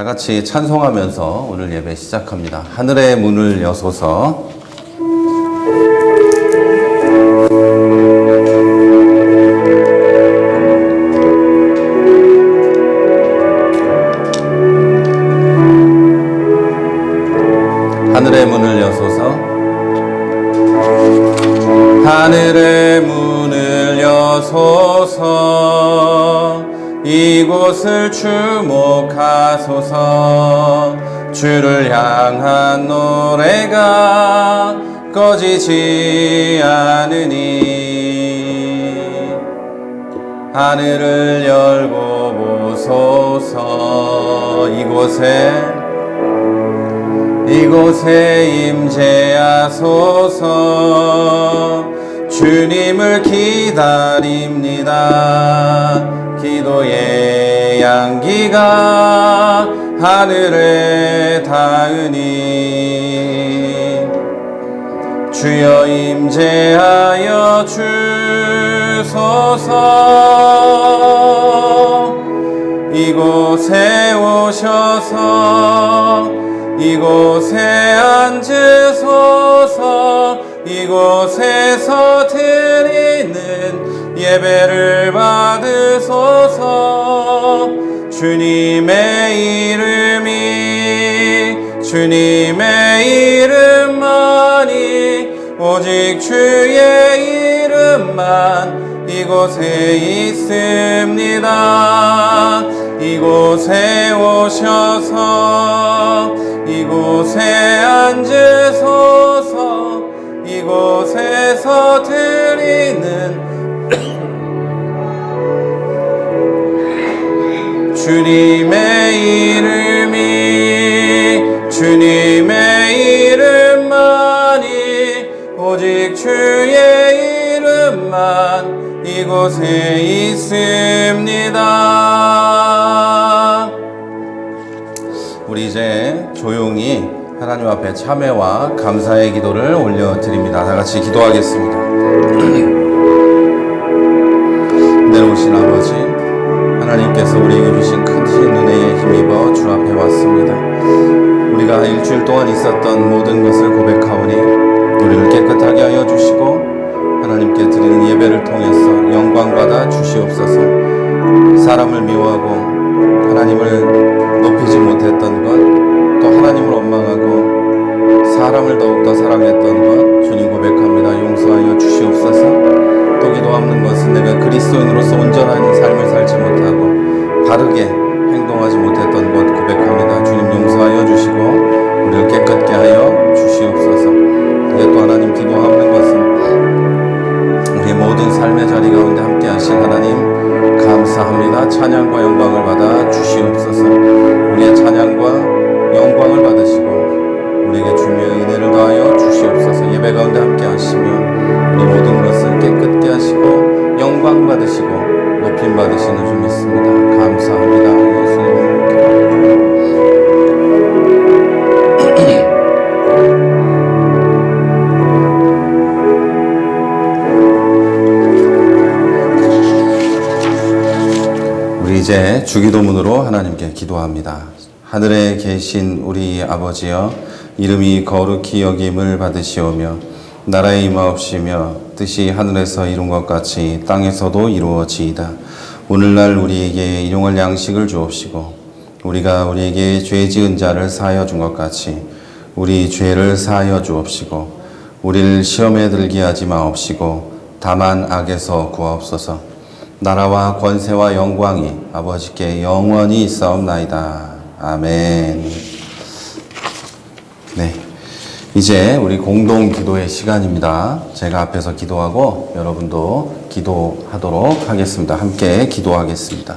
같이 찬송하면서 오늘 예배 시작합니다. 하늘의 문을 여소서. 하늘의 문을 여소서. 하늘의 문을 여소서. 이곳을 주목하소서. 주를 향한 노래가 꺼지지 않으니 하늘을 열고 보소서. 이곳에 임재하소서. 주님을 기다립니다. 기도의 향기가 하늘에 닿으니 주여 임재하여 주소서. 이곳에 오셔서 이곳에 앉으소서. 이곳에서 드리는 예배를 받으소서. 주님의 이름만이 오직 주의 이름만 이곳에 있습니다. 이곳에 오셔서 이곳에 앉으소서. 이곳에서 드리는 주님의 이름만이 오직 주의 이름만 이곳에 있습니다. 우리 이제 조용히 하나님 앞에 참회와 감사의 기도를 올려드립니다. 다 같이 기도하겠습니다. 내려오신 아버지, 하나님께서 우리에게 주신 크신 은혜에 힘입어 주 앞에 왔습니다. 우리가 일주일 동안 있었던 모든 것을 고백하오니 우리를 깨끗하게 하여 주시고 하나님께 드리는 예배를 통해서 영광받아 주시옵소서. 사람을 미워하고 하나님을 높이지 못했던 것, 또 하나님을 원망하고 사람을 더욱더 사랑했던 것 주님 고백합니다. 용서하여 주시옵소서. 또 기도하는 것은 내가 그리스도인으로서 온전한 삶을 살지 못하고 바르게 행동하지 못했던 것 고백합니다. 주님 용서하여 주시고 우리를 깨끗게 하여 주시옵소서. 이제 또 하나님 기도하는 것은 우리의 모든 삶의 자리 가운데 함께 하신 하나님 감사합니다. 찬양과 영광을 받아 주시옵소서. 우리의 찬양과 영광을 받으시고 우리에게 주님의 은혜를 더하여 주시옵소서. 예배 가운데 함께 하시며 우리 모든 것을 깨끗게 하시고 영광 받으시고 높임 받으시는 줄 믿습니다. 감사합니다. 예수님 우리 이제 주기도문으로 하나님께 기도합니다. 하늘에 계신 우리 아버지여, 이름이 거룩히 여김을 받으시오며 나라에 임하옵시며 뜻이 하늘에서 이룬 것 같이 땅에서도 이루어지이다. 오늘날 우리에게 일용할 양식을 주옵시고 우리가 우리에게 죄 지은 자를 사하여 준 것 같이 우리 죄를 사하여 주옵시고 우리를 시험에 들게 하지 마옵시고 다만 악에서 구하옵소서. 나라와 권세와 영광이 아버지께 영원히 있사옵나이다. 아멘. 네, 이제 우리 공동 기도의 시간입니다. 제가 앞에서 기도하고 여러분도 기도하도록 하겠습니다. 함께 기도하겠습니다.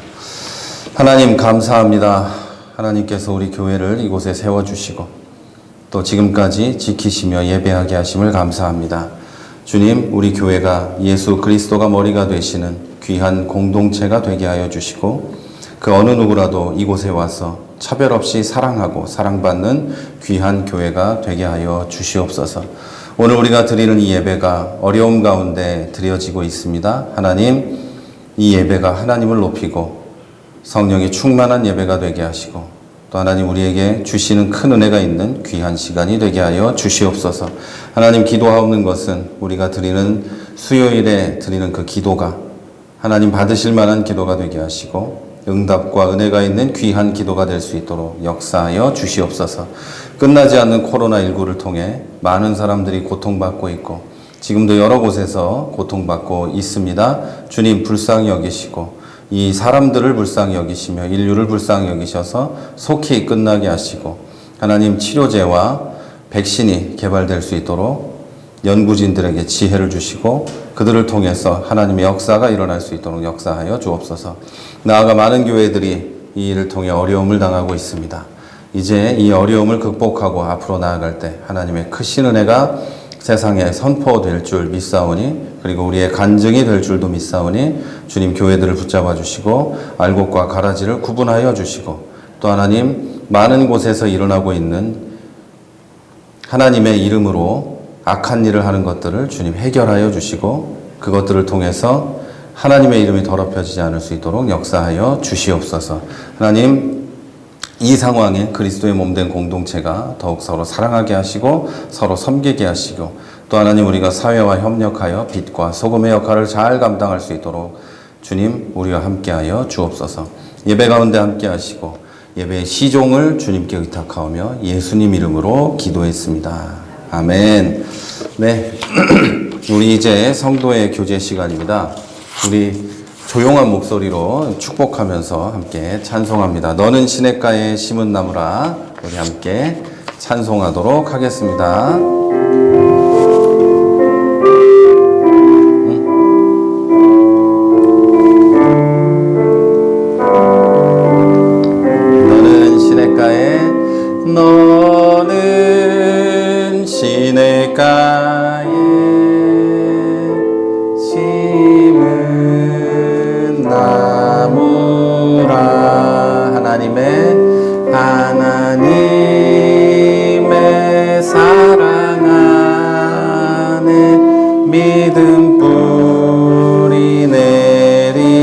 하나님 감사합니다. 하나님께서 우리 교회를 이곳에 세워주시고 또 지금까지 지키시며 예배하게 하심을 감사합니다. 주님, 우리 교회가 예수 그리스도가 머리가 되시는 귀한 공동체가 되게 하여 주시고 그 어느 누구라도 이곳에 와서 차별 없이 사랑하고 사랑받는 귀한 교회가 되게 하여 주시옵소서. 오늘 우리가 드리는 이 예배가 어려움 가운데 드려지고 있습니다. 하나님, 이 예배가 하나님을 높이고 성령이 충만한 예배가 되게 하시고 또 하나님 우리에게 주시는 큰 은혜가 있는 귀한 시간이 되게 하여 주시옵소서. 하나님 기도하옵는 것은 우리가 드리는 수요일에 드리는 그 기도가 하나님 받으실 만한 기도가 되게 하시고 응답과 은혜가 있는 귀한 기도가 될 수 있도록 역사하여 주시옵소서. 끝나지 않는 코로나19를 통해 많은 사람들이 고통받고 있고 지금도 여러 곳에서 고통받고 있습니다. 주님 불쌍히 여기시고 이 사람들을 불쌍히 여기시며 인류를 불쌍히 여기셔서 속히 끝나게 하시고 하나님 치료제와 백신이 개발될 수 있도록 연구진들에게 지혜를 주시고 그들을 통해서 하나님의 역사가 일어날 수 있도록 역사하여 주옵소서. 나아가 많은 교회들이 이 일을 통해 어려움을 당하고 있습니다. 이제 이 어려움을 극복하고 앞으로 나아갈 때 하나님의 크신 은혜가 세상에 선포될 줄 믿사오니 그리고 우리의 간증이 될 줄도 믿사오니 주님 교회들을 붙잡아 주시고 알곡과 가라지를 구분하여 주시고 또 하나님 많은 곳에서 일어나고 있는 하나님의 이름으로 악한 일을 하는 것들을 주님 해결하여 주시고 그것들을 통해서 하나님의 이름이 더럽혀지지 않을 수 있도록 역사하여 주시옵소서. 하나님 이 상황에 그리스도의 몸된 공동체가 더욱 서로 사랑하게 하시고 서로 섬기게 하시고 또 하나님 우리가 사회와 협력하여 빛과 소금의 역할을 잘 감당할 수 있도록 주님 우리와 함께하여 주옵소서. 예배 가운데 함께하시고 예배의 시종을 주님께 의탁하오며 예수님 이름으로 기도했습니다. 아멘. 네, 우리 이제 성도의 교제 시간입니다. 우리 조용한 목소리로 축복하면서 함께 찬송합니다. 너는 시냇가에 심은 나무라. 우리 함께 찬송하도록 하겠습니다. 너는 시냇가에 너는 시냇가에 심은 나무라. 하나님의 사랑 안에 믿음 뿌리 내리고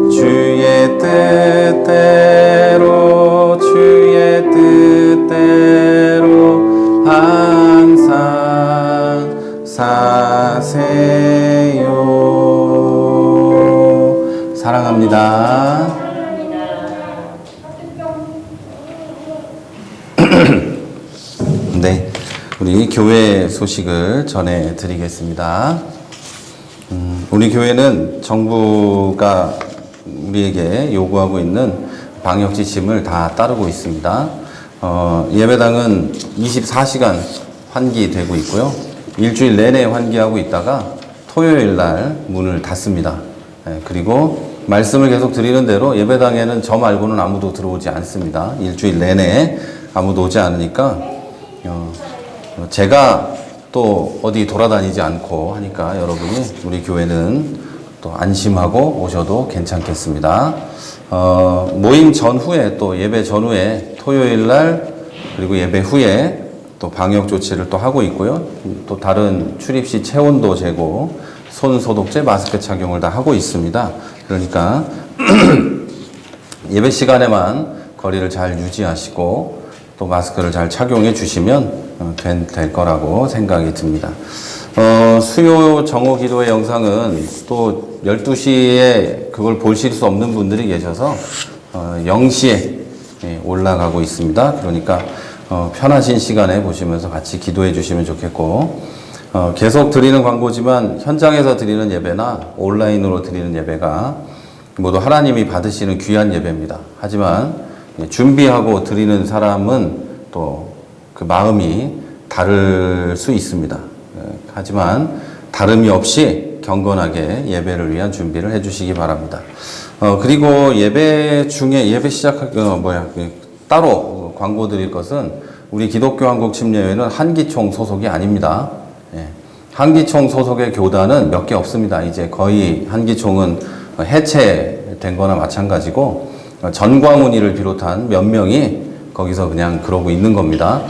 주의 뜻대로 항상 사세요. 사랑합니다. 네, 우리 교회 소식을 전해드리겠습니다. 우리 교회는 정부가 우리에게 요구하고 있는 방역 지침을 다 따르고 있습니다. 예배당은 24시간 환기되고 있고요. 일주일 내내 환기하고 있다가 토요일 날 문을 닫습니다. 그리고 말씀을 계속 드리는 대로 예배당에는 저 말고는 아무도 들어오지 않습니다. 일주일 내내 아무도 오지 않으니까 제가 또 어디 돌아다니지 않고 하니까 여러분이 우리 교회는 또 안심하고 오셔도 괜찮겠습니다. 모임 전후에 또 예배 전후에 토요일 날 그리고 예배 후에 또 방역 조치를 또 하고 있고요. 또 다른 출입시 체온도 재고 손 소독제, 마스크 착용을 다 하고 있습니다. 그러니까 예배 시간에만 거리를 잘 유지하시고 또 마스크를 잘 착용해 주시면 될 거라고 생각이 듭니다. 수요 정오 기도의 영상은 또 12시에 그걸 보실 수 없는 분들이 계셔서 0시에 올라가고 있습니다. 그러니까 편하신 시간에 보시면서 같이 기도해 주시면 좋겠고, 계속 드리는 광고지만 현장에서 드리는 예배나 온라인으로 드리는 예배가 모두 하나님이 받으시는 귀한 예배입니다. 하지만 준비하고 드리는 사람은 또 그 마음이 다를 수 있습니다. 하지만 다름이 없이 경건하게 예배를 위한 준비를 해주시기 바랍니다. 그리고 예배 중에 예배 따로 광고 드릴 것은 우리 기독교 한국 침례회는 한기총 소속이 아닙니다. 한기총 소속의 교단은 몇 개 없습니다. 이제 거의 한기총은 해체된 거나 마찬가지고 전광훈이를 비롯한 몇 명이 거기서 그냥 그러고 있는 겁니다.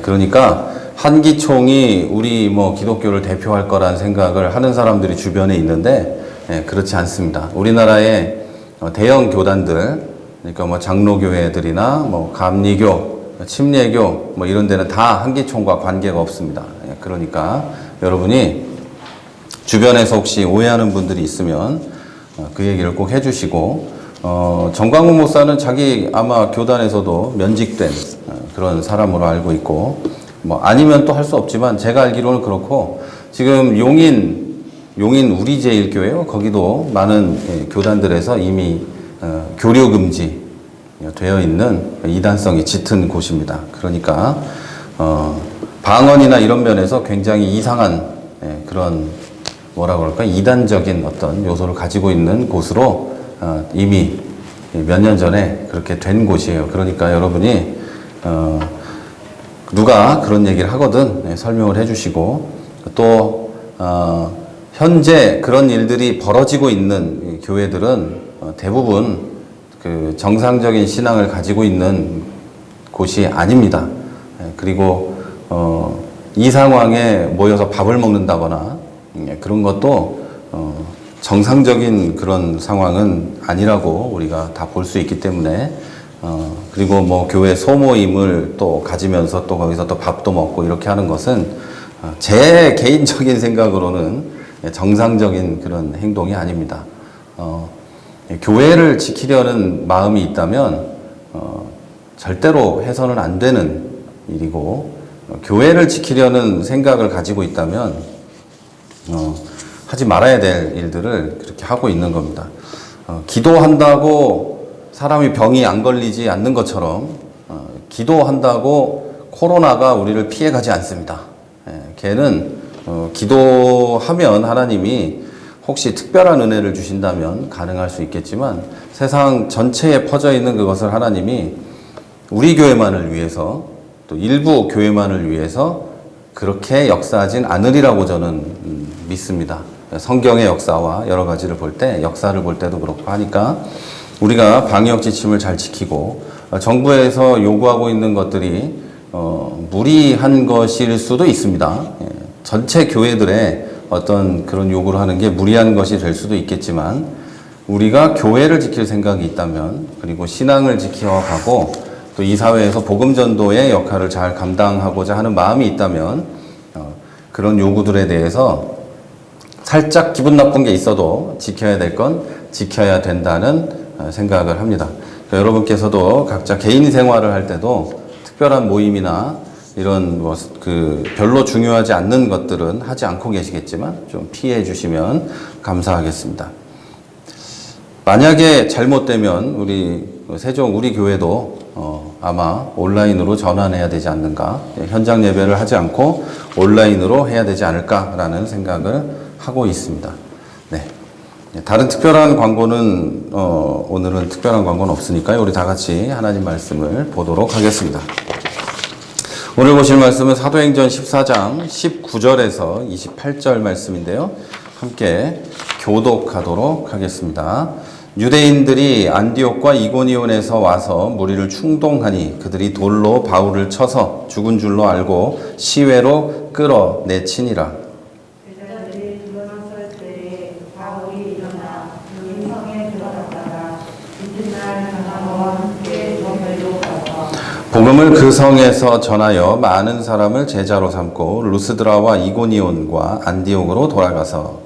그러니까 한기총이 우리 기독교를 대표할 거란 생각을 하는 사람들이 주변에 있는데 그렇지 않습니다. 우리나라의 대형 교단들 그러니까 뭐 장로교회들이나 뭐 감리교, 침례교 뭐 이런 데는 다 한기총과 관계가 없습니다. 그러니까 여러분이 주변에서 혹시 오해하는 분들이 있으면 그 얘기를 꼭 해주시고, 정광훈 목사는 자기 아마 교단에서도 면직된 그런 사람으로 알고 있고, 뭐 아니면 또 할 수 없지만 제가 알기로는 그렇고, 지금 용인 우리제일교회요, 거기도 많은 교단들에서 이미 교류 금지 되어 있는 이단성이 짙은 곳입니다. 그러니까 방언이나 이런 면에서 굉장히 이상한 그런 뭐라 그럴까, 이단적인 어떤 요소를 가지고 있는 곳으로 이미 몇 년 전에 그렇게 된 곳이에요. 그러니까 여러분이 누가 그런 얘기를 하거든 설명을 해주시고, 또 현재 그런 일들이 벌어지고 있는 교회들은 대부분 그 정상적인 신앙을 가지고 있는 곳이 아닙니다. 그리고 이 상황에 모여서 밥을 먹는다거나 그런 것도 정상적인 그런 상황은 아니라고 우리가 다 볼 수 있기 때문에, 그리고 뭐 교회 소모임을 또 가지면서 또 거기서 또 밥도 먹고 이렇게 하는 것은 제 개인적인 생각으로는 정상적인 그런 행동이 아닙니다. 교회를 지키려는 마음이 있다면 절대로 해서는 안 되는 일이고, 교회를 지키려는 생각을 가지고 있다면 하지 말아야 될 일들을 그렇게 하고 있는 겁니다. 기도한다고 사람이 병이 안 걸리지 않는 것처럼 기도한다고 코로나가 우리를 피해가지 않습니다. 걔는 기도하면 하나님이 혹시 특별한 은혜를 주신다면 가능할 수 있겠지만, 세상 전체에 퍼져 있는 그것을 하나님이 우리 교회만을 위해서, 또 일부 교회만을 위해서 그렇게 역사하진 않으리라고 저는 믿습니다. 성경의 역사와 여러 가지를 볼 때, 역사를 볼 때도 그렇고 하니까 우리가 방역 지침을 잘 지키고, 정부에서 요구하고 있는 것들이 무리한 것일 수도 있습니다. 전체 교회들의 어떤 그런 요구를 하는 게 무리한 것이 될 수도 있겠지만, 우리가 교회를 지킬 생각이 있다면, 그리고 신앙을 지켜가고 또 이 사회에서 복음 전도의 역할을 잘 감당하고자 하는 마음이 있다면, 그런 요구들에 대해서 살짝 기분 나쁜 게 있어도 지켜야 될 건 지켜야 된다는 생각을 합니다. 그러니까 여러분께서도 각자 개인 생활을 할 때도 특별한 모임이나 이런 별로 중요하지 않는 것들은 하지 않고 계시겠지만 좀 피해 주시면 감사하겠습니다. 만약에 잘못되면 우리 교회도 아마 온라인으로 전환해야 되지 않는가, 현장 예배를 하지 않고 온라인으로 해야 되지 않을까라는 생각을 하고 있습니다. 네. 다른 특별한 광고는 오늘은 특별한 광고는 없으니까요. 우리 다 같이 하나님 말씀을 보도록 하겠습니다. 오늘 보실 말씀은 사도행전 14장 19절에서 28절 말씀인데요. 함께 교독하도록 하겠습니다. 유대인들이 안디옥과 이고니온에서 와서 무리를 충동하니 그들이 돌로 바울을 쳐서 죽은 줄로 알고 시외로 끌어내치니라. 제자들이 들어갔을 때에 바울이 일어나 유인성에 들어갔다가 이튿날 바나바와 함께 조별로 가서 복음을 그 성에서 전하여 많은 사람을 제자로 삼고 루스드라와 이고니온과 안디옥으로 돌아가서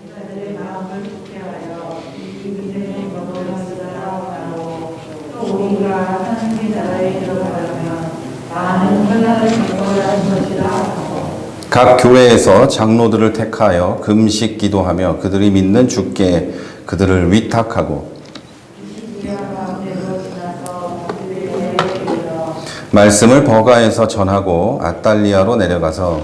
제자들의 마음을 굳게 하여 이 믿음의 법을 하시더라고 또 우리가 하나님의 나라에 들어가려면 많은 혼란을 겪어야 하는 것이라 하고 각 교회에서 장로들을 택하여 금식 기도하며 그들이 믿는 주께 그들을 위탁하고 말씀을 버가에서 전하고 아달리아로 내려가서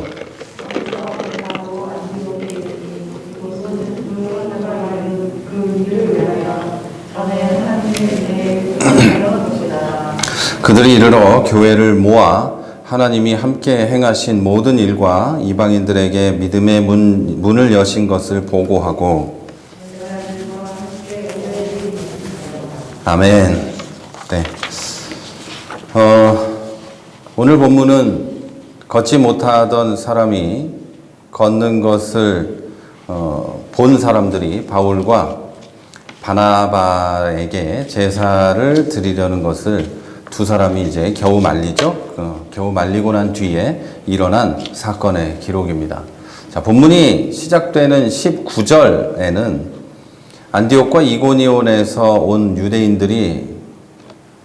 그들이 이르러 교회를 모아 하나님이 함께 행하신 모든 일과 이방인들에게 믿음의 문을 여신 것을 보고하고 아멘. 네. 오늘 본문은 걷지 못하던 사람이 걷는 것을 본 사람들이 바울과 바나바에게 제사를 드리려는 것을 두 사람이 이제 겨우 말리죠. 겨우 말리고 난 뒤에 일어난 사건의 기록입니다. 자, 본문이 시작되는 19절에는 안디옥과 이고니온에서 온 유대인들이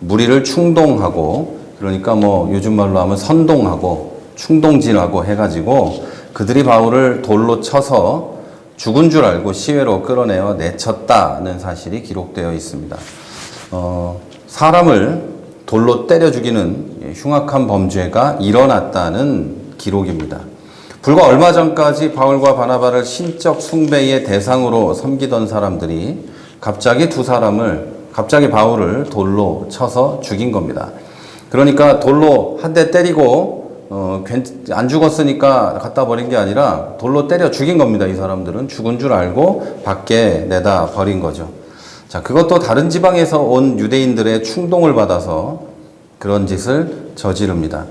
무리를 충동하고, 그러니까 뭐 요즘 말로 하면 선동하고 충동질하고 해가지고 그들이 바울을 돌로 쳐서 죽은 줄 알고 시외로 끌어내어 내쳤다는 사실이 기록되어 있습니다. 사람을 돌로 때려 죽이는 흉악한 범죄가 일어났다는 기록입니다. 불과 얼마 전까지 바울과 바나바를 신적 숭배의 대상으로 섬기던 사람들이 갑자기 바울을 돌로 쳐서 죽인 겁니다. 그러니까 돌로 한 대 때리고 안 죽었으니까 갖다 버린 게 아니라 돌로 때려 죽인 겁니다. 이 사람들은 죽은 줄 알고 밖에 내다 버린 거죠. 자, 그것도 다른 지방에서 온 유대인들의 충동을 받아서 그런 짓을 저지릅니다.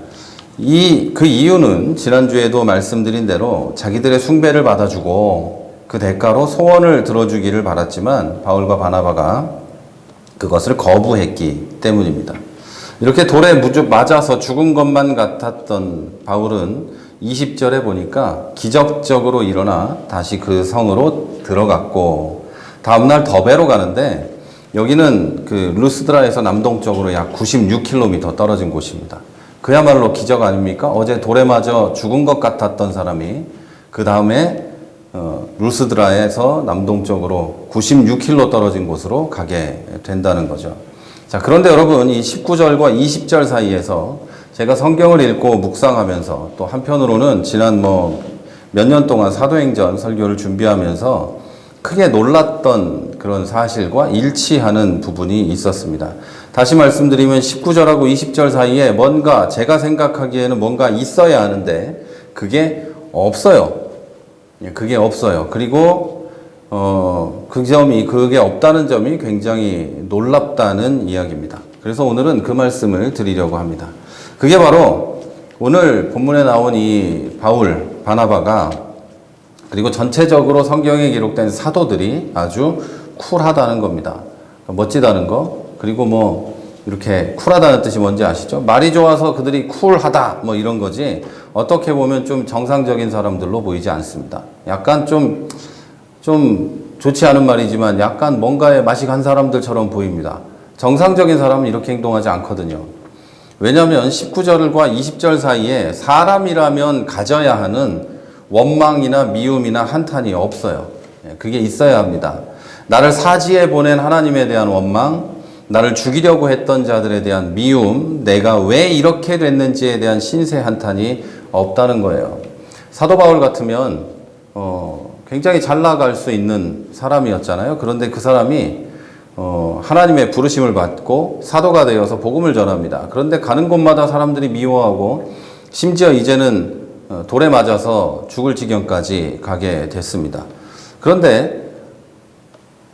그 이유는 지난주에도 말씀드린 대로 자기들의 숭배를 받아주고 그 대가로 소원을 들어주기를 바랐지만 바울과 바나바가 그것을 거부했기 때문입니다. 이렇게 돌에 맞아서 죽은 것만 같았던 바울은 20절에 보니까 기적적으로 일어나 다시 그 성으로 들어갔고, 다음날 더베로 가는데, 여기는 그 루스드라에서 남동쪽으로 약 96km 떨어진 곳입니다. 그야말로 기적 아닙니까? 어제 돌에 맞아 죽은 것 같았던 사람이 그 다음에 루스드라에서 남동쪽으로 96km 떨어진 곳으로 가게 된다는 거죠. 자, 그런데 여러분, 이 19절과 20절 사이에서 제가 성경을 읽고 묵상하면서 또 한편으로는 지난 몇 년 동안 사도행전 설교를 준비하면서 크게 놀랐던 그런 사실과 일치하는 부분이 있었습니다. 다시 말씀드리면 19절하고 20절 사이에 제가 생각하기에는 뭔가 있어야 하는데 그게 없어요. 그게 없어요. 그리고 그게 없다는 점이 굉장히 놀랍다는 이야기입니다. 그래서 오늘은 그 말씀을 드리려고 합니다. 그게 바로 오늘 본문에 나온 이 바울, 바나바가, 그리고 전체적으로 성경에 기록된 사도들이 아주 쿨하다는 겁니다. 멋지다는 거. 그리고 이렇게 쿨하다는 뜻이 뭔지 아시죠? 말이 좋아서 그들이 쿨하다 이런 거지, 어떻게 보면 좀 정상적인 사람들로 보이지 않습니다. 약간 좀 좋지 않은 말이지만 약간 뭔가에 맛이 간 사람들처럼 보입니다. 정상적인 사람은 이렇게 행동하지 않거든요. 왜냐하면 19절과 20절 사이에 사람이라면 가져야 하는 원망이나 미움이나 한탄이 없어요. 그게 있어야 합니다. 나를 사지에 보낸 하나님에 대한 원망, 나를 죽이려고 했던 자들에 대한 미움, 내가 왜 이렇게 됐는지에 대한 신세 한탄이 없다는 거예요. 사도 바울 같으면 굉장히 잘 나갈 수 있는 사람이었잖아요. 그런데 그 사람이 하나님의 부르심을 받고 사도가 되어서 복음을 전합니다. 그런데 가는 곳마다 사람들이 미워하고 심지어 이제는 돌에 맞아서 죽을 지경까지 가게 됐습니다. 그런데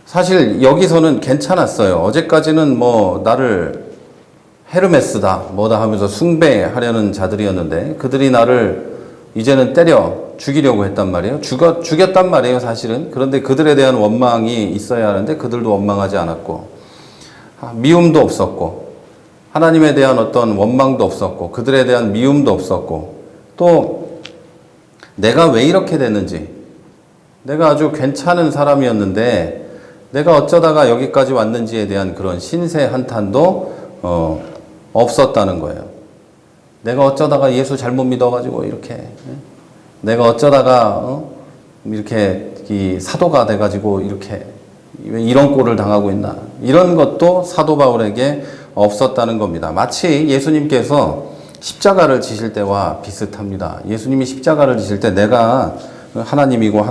사실 여기서는 괜찮았어요. 어제까지는 나를 헤르메스다 뭐다 하면서 숭배하려는 자들이었는데 그들이 나를 이제는 때려 죽이려고 했단 말이에요. 죽였단 말이에요, 사실은. 그런데 그들에 대한 원망이 있어야 하는데 그들도 원망하지 않았고, 미움도 없었고, 하나님에 대한 어떤 원망도 없었고, 그들에 대한 미움도 없었고, 또 내가 왜 이렇게 됐는지, 내가 아주 괜찮은 사람이었는데 내가 어쩌다가 여기까지 왔는지에 대한 그런 신세 한탄도 없었다는 거예요. 내가 어쩌다가 예수 잘못 믿어가지고 이렇게, 내가 어쩌다가 이렇게 이 사도가 돼가지고 이렇게 왜 이런 꼴을 당하고 있나, 이런 것도 사도 바울에게 없었다는 겁니다. 마치 예수님께서 십자가를 지실 때와 비슷합니다. 예수님이 십자가를 지실 때 내가 하나님이고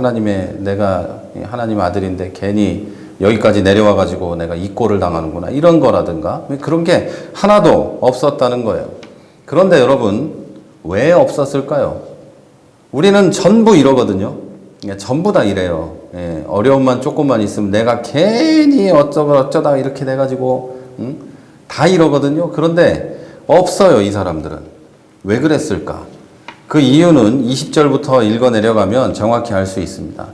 내가 하나님 아들인데 괜히 여기까지 내려와가지고 내가 이 꼴을 당하는구나, 이런 거라든가 그런 게 하나도 없었다는 거예요. 그런데 여러분, 왜 없었을까요? 우리는 전부 이러거든요. 전부 다 이래요. 어려움만 조금만 있으면 내가 괜히 어쩌다 이렇게 돼가지고 다 이러거든요. 그런데 없어요, 이 사람들은. 왜 그랬을까? 그 이유는 20절부터 읽어 내려가면 정확히 알 수 있습니다.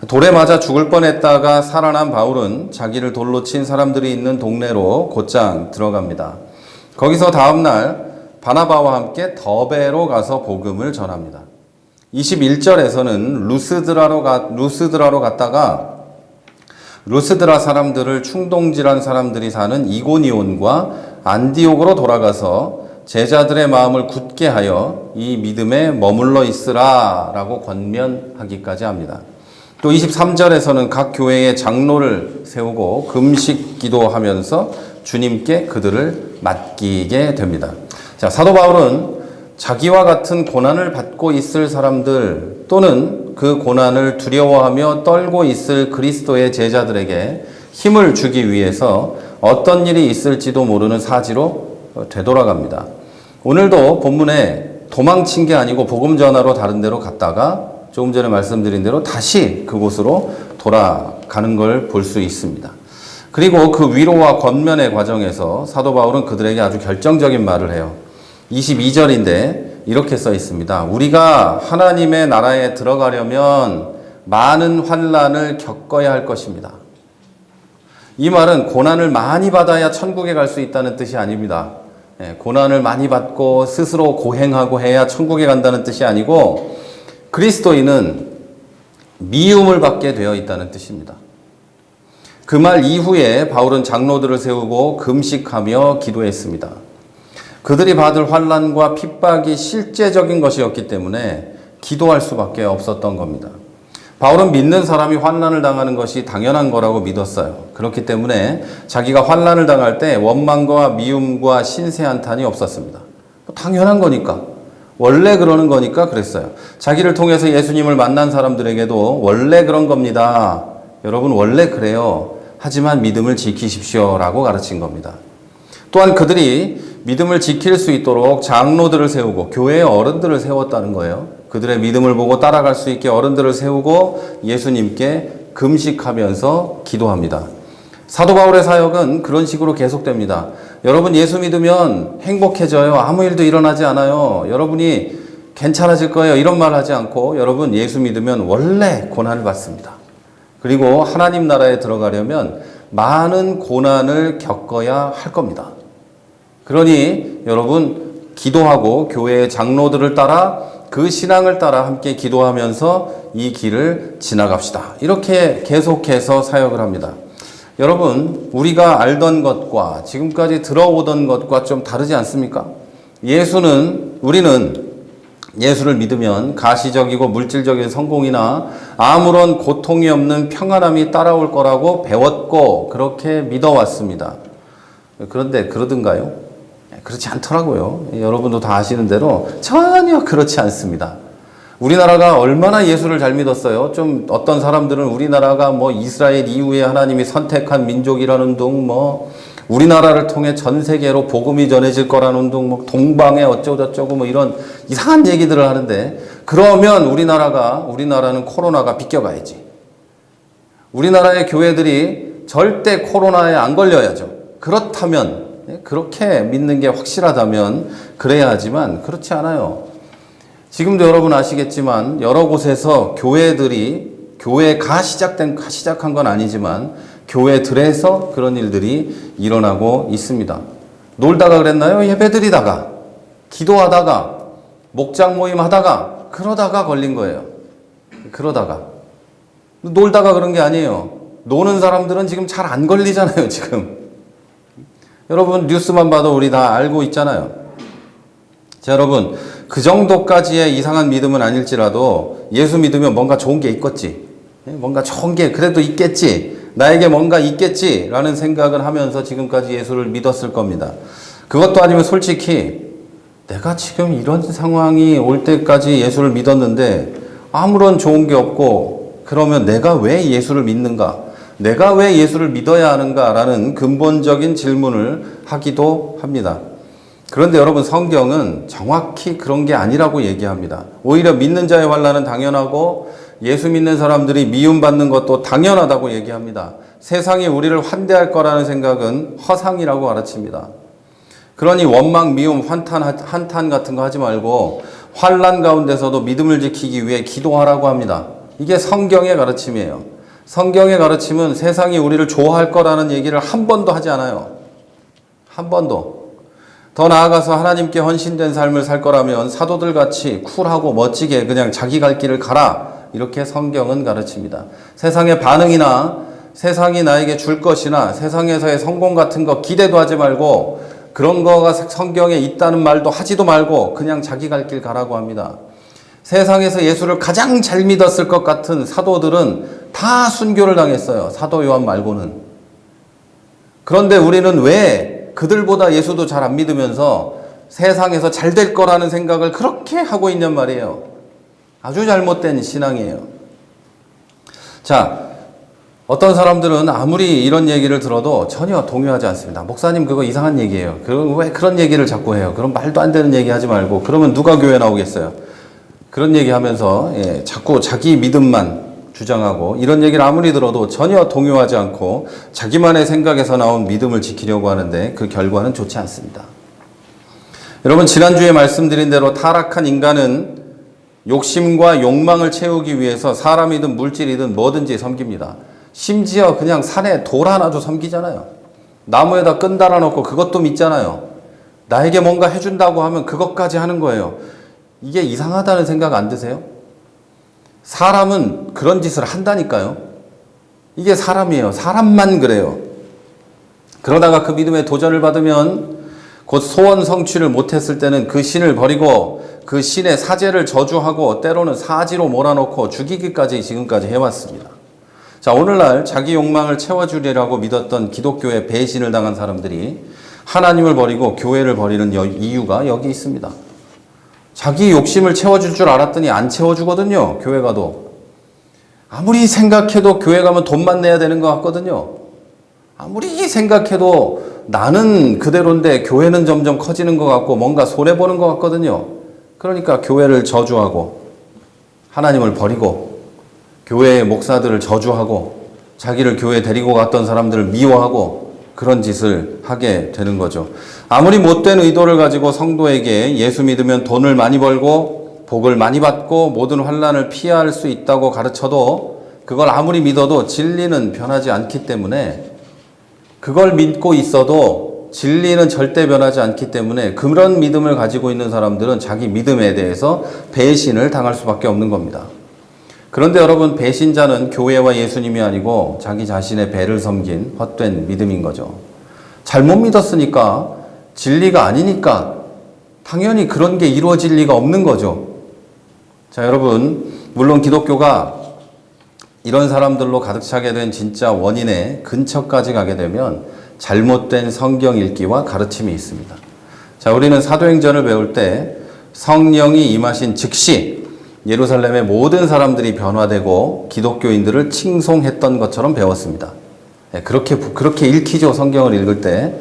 돌에 맞아 죽을 뻔했다가 살아난 바울은 자기를 돌로 친 사람들이 있는 동네로 곧장 들어갑니다. 거기서 다음날 바나바와 함께 더베로 가서 복음을 전합니다. 21절에서는 루스드라로 갔다가 루스드라 사람들을 충동질한 사람들이 사는 이고니온과 안디옥으로 돌아가서 제자들의 마음을 굳게 하여 이 믿음에 머물러 있으라 라고 권면하기까지 합니다. 또 23절에서는 각 교회의 장로를 세우고 금식 기도하면서 주님께 그들을 맡기게 됩니다. 자, 사도 바울은 자기와 같은 고난을 받고 있을 사람들 또는 그 고난을 두려워하며 떨고 있을 그리스도의 제자들에게 힘을 주기 위해서 어떤 일이 있을지도 모르는 사지로 되돌아갑니다. 오늘도 본문에 도망친 게 아니고 복음 전하러 다른 데로 갔다가 조금 전에 말씀드린 대로 다시 그곳으로 돌아가는 걸 볼 수 있습니다. 그리고 그 위로와 권면의 과정에서 사도 바울은 그들에게 아주 결정적인 말을 해요. 22절인데 이렇게 써 있습니다. 우리가 하나님의 나라에 들어가려면 많은 환난을 겪어야 할 것입니다. 이 말은 고난을 많이 받아야 천국에 갈 수 있다는 뜻이 아닙니다. 고난을 많이 받고 스스로 고행하고 해야 천국에 간다는 뜻이 아니고 그리스도인은 미움을 받게 되어 있다는 뜻입니다. 그 말 이후에 바울은 장로들을 세우고 금식하며 기도했습니다. 그들이 받을 환난과 핍박이 실제적인 것이었기 때문에 기도할 수밖에 없었던 겁니다. 바울은 믿는 사람이 환난을 당하는 것이 당연한 거라고 믿었어요. 그렇기 때문에 자기가 환난을 당할 때 원망과 미움과 신세 한탄이 없었습니다. 당연한 거니까. 원래 그러는 거니까 그랬어요. 자기를 통해서 예수님을 만난 사람들에게도 원래 그런 겁니다. 여러분 원래 그래요. 하지만 믿음을 지키십시오 라고 가르친 겁니다. 또한 그들이 믿음을 지킬 수 있도록 장로들을 세우고 교회의 어른들을 세웠다는 거예요. 그들의 믿음을 보고 따라갈 수 있게 어른들을 세우고 예수님께 금식하면서 기도합니다. 사도 바울의 사역은 그런 식으로 계속됩니다. 여러분 예수 믿으면 행복해져요. 아무 일도 일어나지 않아요. 여러분이 괜찮아질 거예요. 이런 말 하지 않고 여러분 예수 믿으면 원래 고난을 받습니다. 그리고 하나님 나라에 들어가려면 많은 고난을 겪어야 할 겁니다. 그러니 여러분 기도하고 교회의 장로들을 따라 그 신앙을 따라 함께 기도하면서 이 길을 지나갑시다. 이렇게 계속해서 사역을 합니다. 여러분 우리가 알던 것과 지금까지 들어오던 것과 좀 다르지 않습니까? 우리는 예수를 믿으면 가시적이고 물질적인 성공이나 아무런 고통이 없는 평안함이 따라올 거라고 배웠고 그렇게 믿어왔습니다. 그런데 그러던가요? 그렇지 않더라고요. 여러분도 다 아시는 대로 전혀 그렇지 않습니다. 우리나라가 얼마나 예수를 잘 믿었어요. 좀 어떤 사람들은 우리나라가 뭐 이스라엘 이후에 하나님이 선택한 민족이라는 둥, 뭐 우리나라를 통해 전 세계로 복음이 전해질 거라는 둥, 뭐 동방에 어쩌고저쩌고 뭐 이런 이상한 얘기들을 하는데 그러면 우리나라는 코로나가 비껴가야지. 우리나라의 교회들이 절대 코로나에 안 걸려야죠. 그렇다면 그렇게 믿는 게 확실하다면 그래야 하지만 그렇지 않아요. 지금도 여러분 아시겠지만 여러 곳에서 교회가 시작한 건 아니지만 교회들에서 그런 일들이 일어나고 있습니다. 놀다가 그랬나요? 예배드리다가, 기도하다가, 목장 모임 하다가, 그러다가 걸린 거예요. 그러다가. 놀다가 그런 게 아니에요. 노는 사람들은 지금 잘 안 걸리잖아요, 지금. 여러분 뉴스만 봐도 우리 다 알고 있잖아요. 자, 여러분 그 정도까지의 이상한 믿음은 아닐지라도 예수 믿으면 뭔가 좋은 게 있겠지. 뭔가 좋은 게 그래도 있겠지. 나에게 뭔가 있겠지 라는 생각을 하면서 지금까지 예수를 믿었을 겁니다. 그것도 아니면 솔직히 내가 지금 이런 상황이 올 때까지 예수를 믿었는데 아무런 좋은 게 없고 그러면 내가 왜 예수를 믿는가? 내가 왜 예수를 믿어야 하는가라는 근본적인 질문을 하기도 합니다. 그런데 여러분 성경은 정확히 그런 게 아니라고 얘기합니다. 오히려 믿는 자의 환난은 당연하고 예수 믿는 사람들이 미움받는 것도 당연하다고 얘기합니다. 세상이 우리를 환대할 거라는 생각은 허상이라고 가르칩니다. 그러니 원망, 미움, 한탄 같은 거 하지 말고 환난 가운데서도 믿음을 지키기 위해 기도하라고 합니다. 이게 성경의 가르침이에요. 성경의 가르침은 세상이 우리를 좋아할 거라는 얘기를 한 번도 하지 않아요. 한 번도. 더 나아가서 하나님께 헌신된 삶을 살 거라면 사도들 같이 쿨하고 멋지게 그냥 자기 갈 길을 가라. 이렇게 성경은 가르칩니다. 세상의 반응이나 세상이 나에게 줄 것이나 세상에서의 성공 같은 거 기대도 하지 말고 그런 거가 성경에 있다는 말도 하지도 말고 그냥 자기 갈 길 가라고 합니다. 세상에서 예수를 가장 잘 믿었을 것 같은 사도들은 다 순교를 당했어요. 사도 요한 말고는. 그런데 우리는 왜 그들보다 예수도 잘 안 믿으면서 세상에서 잘 될 거라는 생각을 그렇게 하고 있냔 말이에요. 아주 잘못된 신앙이에요. 자, 어떤 사람들은 아무리 이런 얘기를 들어도 전혀 동요하지 않습니다. 목사님 그거 이상한 얘기예요. 왜 그런 얘기를 자꾸 해요? 그럼 말도 안 되는 얘기 하지 말고 그러면 누가 교회 나오겠어요? 그런 얘기 하면서 자꾸 자기 믿음만 주장하고 이런 얘기를 아무리 들어도 전혀 동요하지 않고 자기만의 생각에서 나온 믿음을 지키려고 하는데 그 결과는 좋지 않습니다. 여러분 지난주에 말씀드린 대로 타락한 인간은 욕심과 욕망을 채우기 위해서 사람이든 물질이든 뭐든지 섬깁니다. 심지어 그냥 산에 돌 하나도 섬기잖아요. 나무에다 끈 달아놓고 그것도 믿잖아요. 나에게 뭔가 해준다고 하면 그것까지 하는 거예요. 이게 이상하다는 생각 안 드세요? 사람은 그런 짓을 한다니까요. 이게 사람이에요. 사람만 그래요. 그러다가 그 믿음에 도전을 받으면 곧 소원 성취를 못했을 때는 그 신을 버리고 그 신의 사제를 저주하고 때로는 사지로 몰아넣고 죽이기까지 지금까지 해왔습니다. 자, 오늘날 자기 욕망을 채워주리라고 믿었던 기독교의 배신을 당한 사람들이 하나님을 버리고 교회를 버리는 이유가 여기 있습니다. 자기 욕심을 채워줄 줄 알았더니 안 채워주거든요. 교회 가도. 아무리 생각해도 교회 가면 돈만 내야 되는 것 같거든요. 아무리 생각해도 나는 그대로인데 교회는 점점 커지는 것 같고 뭔가 손해보는 것 같거든요. 그러니까 교회를 저주하고 하나님을 버리고 교회의 목사들을 저주하고 자기를 교회에 데리고 갔던 사람들을 미워하고 그런 짓을 하게 되는 거죠. 아무리 못된 의도를 가지고 성도에게 예수 믿으면 돈을 많이 벌고 복을 많이 받고 모든 환난을 피할 수 있다고 가르쳐도 그걸 아무리 믿어도 진리는 변하지 않기 때문에 그걸 믿고 있어도 진리는 절대 변하지 않기 때문에 그런 믿음을 가지고 있는 사람들은 자기 믿음에 대해서 배신을 당할 수밖에 없는 겁니다. 그런데 여러분 배신자는 교회와 예수님이 아니고 자기 자신의 배를 섬긴 헛된 믿음인 거죠. 잘못 믿었으니까 진리가 아니니까 당연히 그런 게 이루어질 리가 없는 거죠. 자, 여러분 물론 기독교가 이런 사람들로 가득 차게 된 진짜 원인의 근처까지 가게 되면 잘못된 성경 읽기와 가르침이 있습니다. 자, 우리는 사도행전을 배울 때 성령이 임하신 즉시 예루살렘의 모든 사람들이 변화되고 기독교인들을 칭송했던 것처럼 배웠습니다. 그렇게 읽히죠, 성경을 읽을 때.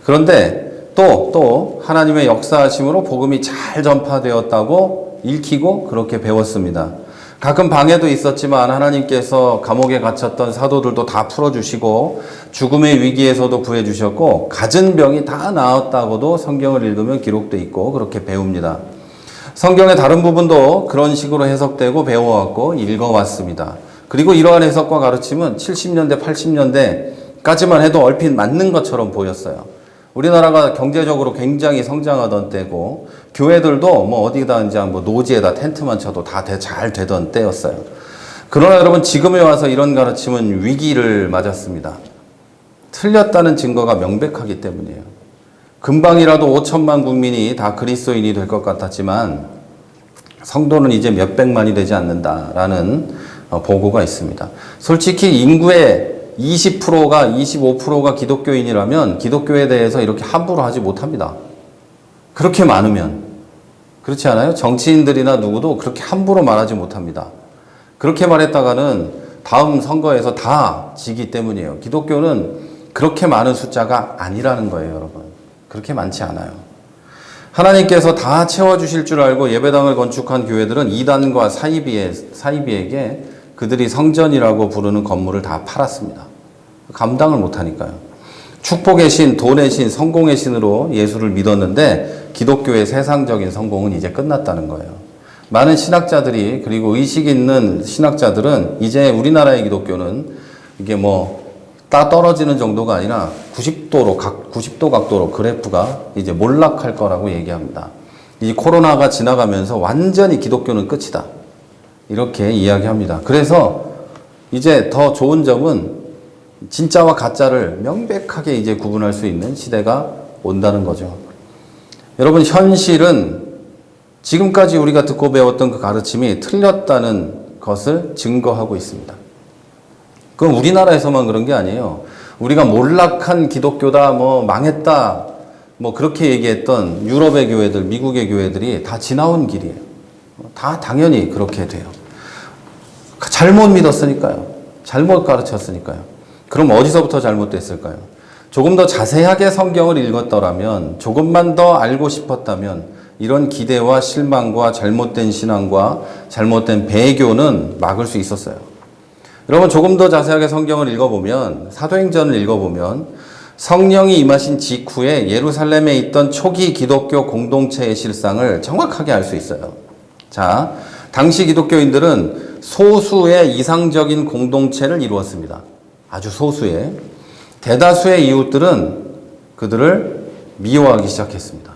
그런데 또 하나님의 역사하심으로 복음이 잘 전파되었다고 읽히고 그렇게 배웠습니다. 가끔 방해도 있었지만 하나님께서 감옥에 갇혔던 사도들도 다 풀어주시고 죽음의 위기에서도 구해주셨고 갖은 병이 다 나았다고도 성경을 읽으면 기록되어 있고 그렇게 배웁니다. 성경의 다른 부분도 그런 식으로 해석되고 배워왔고 읽어왔습니다. 그리고 이러한 해석과 가르침은 70년대, 80년대까지만 해도 얼핏 맞는 것처럼 보였어요. 우리나라가 경제적으로 굉장히 성장하던 때고 교회들도 뭐 어디다 이제 뭐 노지에다 텐트만 쳐도 다 잘 되던 때였어요. 그러나 여러분 지금에 와서 이런 가르침은 위기를 맞았습니다. 틀렸다는 증거가 명백하기 때문이에요. 금방이라도 5천만 국민이 다 그리스도인이 될 것 같았지만 성도는 이제 몇백만이 되지 않는다라는 보고가 있습니다. 솔직히 인구의 20%가 25%가 기독교인이라면 기독교에 대해서 이렇게 함부로 하지 못합니다. 그렇게 많으면. 그렇지 않아요? 정치인들이나 누구도 그렇게 함부로 말하지 못합니다. 그렇게 말했다가는 다음 선거에서 다 지기 때문이에요. 기독교는 그렇게 많은 숫자가 아니라는 거예요, 여러분. 그렇게 많지 않아요. 하나님께서 다 채워주실 줄 알고 예배당을 건축한 교회들은 이단과 사이비에게 그들이 성전이라고 부르는 건물을 다 팔았습니다. 감당을 못하니까요. 축복의 신, 돈의 신, 성공의 신으로 예수를 믿었는데 기독교의 세상적인 성공은 이제 끝났다는 거예요. 많은 신학자들이, 그리고 의식 있는 신학자들은 이제 우리나라의 기독교는 이게 따 떨어지는 정도가 아니라 90도 각도로 그래프가 이제 몰락할 거라고 얘기합니다. 이 코로나가 지나가면서 완전히 기독교는 끝이다, 이렇게 이야기합니다. 그래서 이제 더 좋은 점은 진짜와 가짜를 명백하게 이제 구분할 수 있는 시대가 온다는 거죠. 여러분, 현실은 지금까지 우리가 듣고 배웠던 그 가르침이 틀렸다는 것을 증거하고 있습니다. 그건 우리나라에서만 그런 게 아니에요. 우리가 몰락한 기독교다, 망했다, 그렇게 얘기했던 유럽의 교회들, 미국의 교회들이 다 지나온 길이에요. 다 당연히 그렇게 돼요. 잘못 믿었으니까요. 잘못 가르쳤으니까요. 그럼 어디서부터 잘못됐을까요? 조금 더 자세하게 성경을 읽었더라면, 조금만 더 알고 싶었다면, 이런 기대와 실망과 잘못된 신앙과 잘못된 배교는 막을 수 있었어요. 여러분, 조금 더 자세하게 성경을 읽어보면, 사도행전을 읽어보면 성령이 임하신 직후에 예루살렘에 있던 초기 기독교 공동체의 실상을 정확하게 알 수 있어요. 자, 당시 기독교인들은 소수의 이상적인 공동체를 이루었습니다. 아주 소수의. 대다수의 이웃들은 그들을 미워하기 시작했습니다.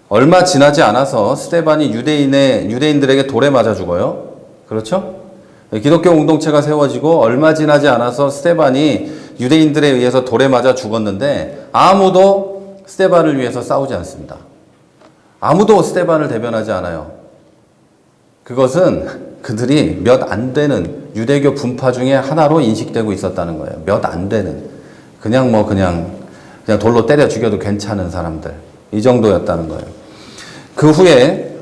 얼마 지나지 않아서 스데반이 유대인들에게 돌에 맞아 죽어요. 그렇죠? 기독교 공동체가 세워지고 얼마 지나지 않아서 스데반이 유대인들에 의해서 돌에 맞아 죽었는데 아무도 스데반을 위해서 싸우지 않습니다. 아무도 스데반을 대변하지 않아요. 그것은 그들이 몇 안 되는 유대교 분파 중에 하나로 인식되고 있었다는 거예요. 몇 안 되는. 그냥 돌로 때려 죽여도 괜찮은 사람들. 이 정도였다는 거예요. 그 후에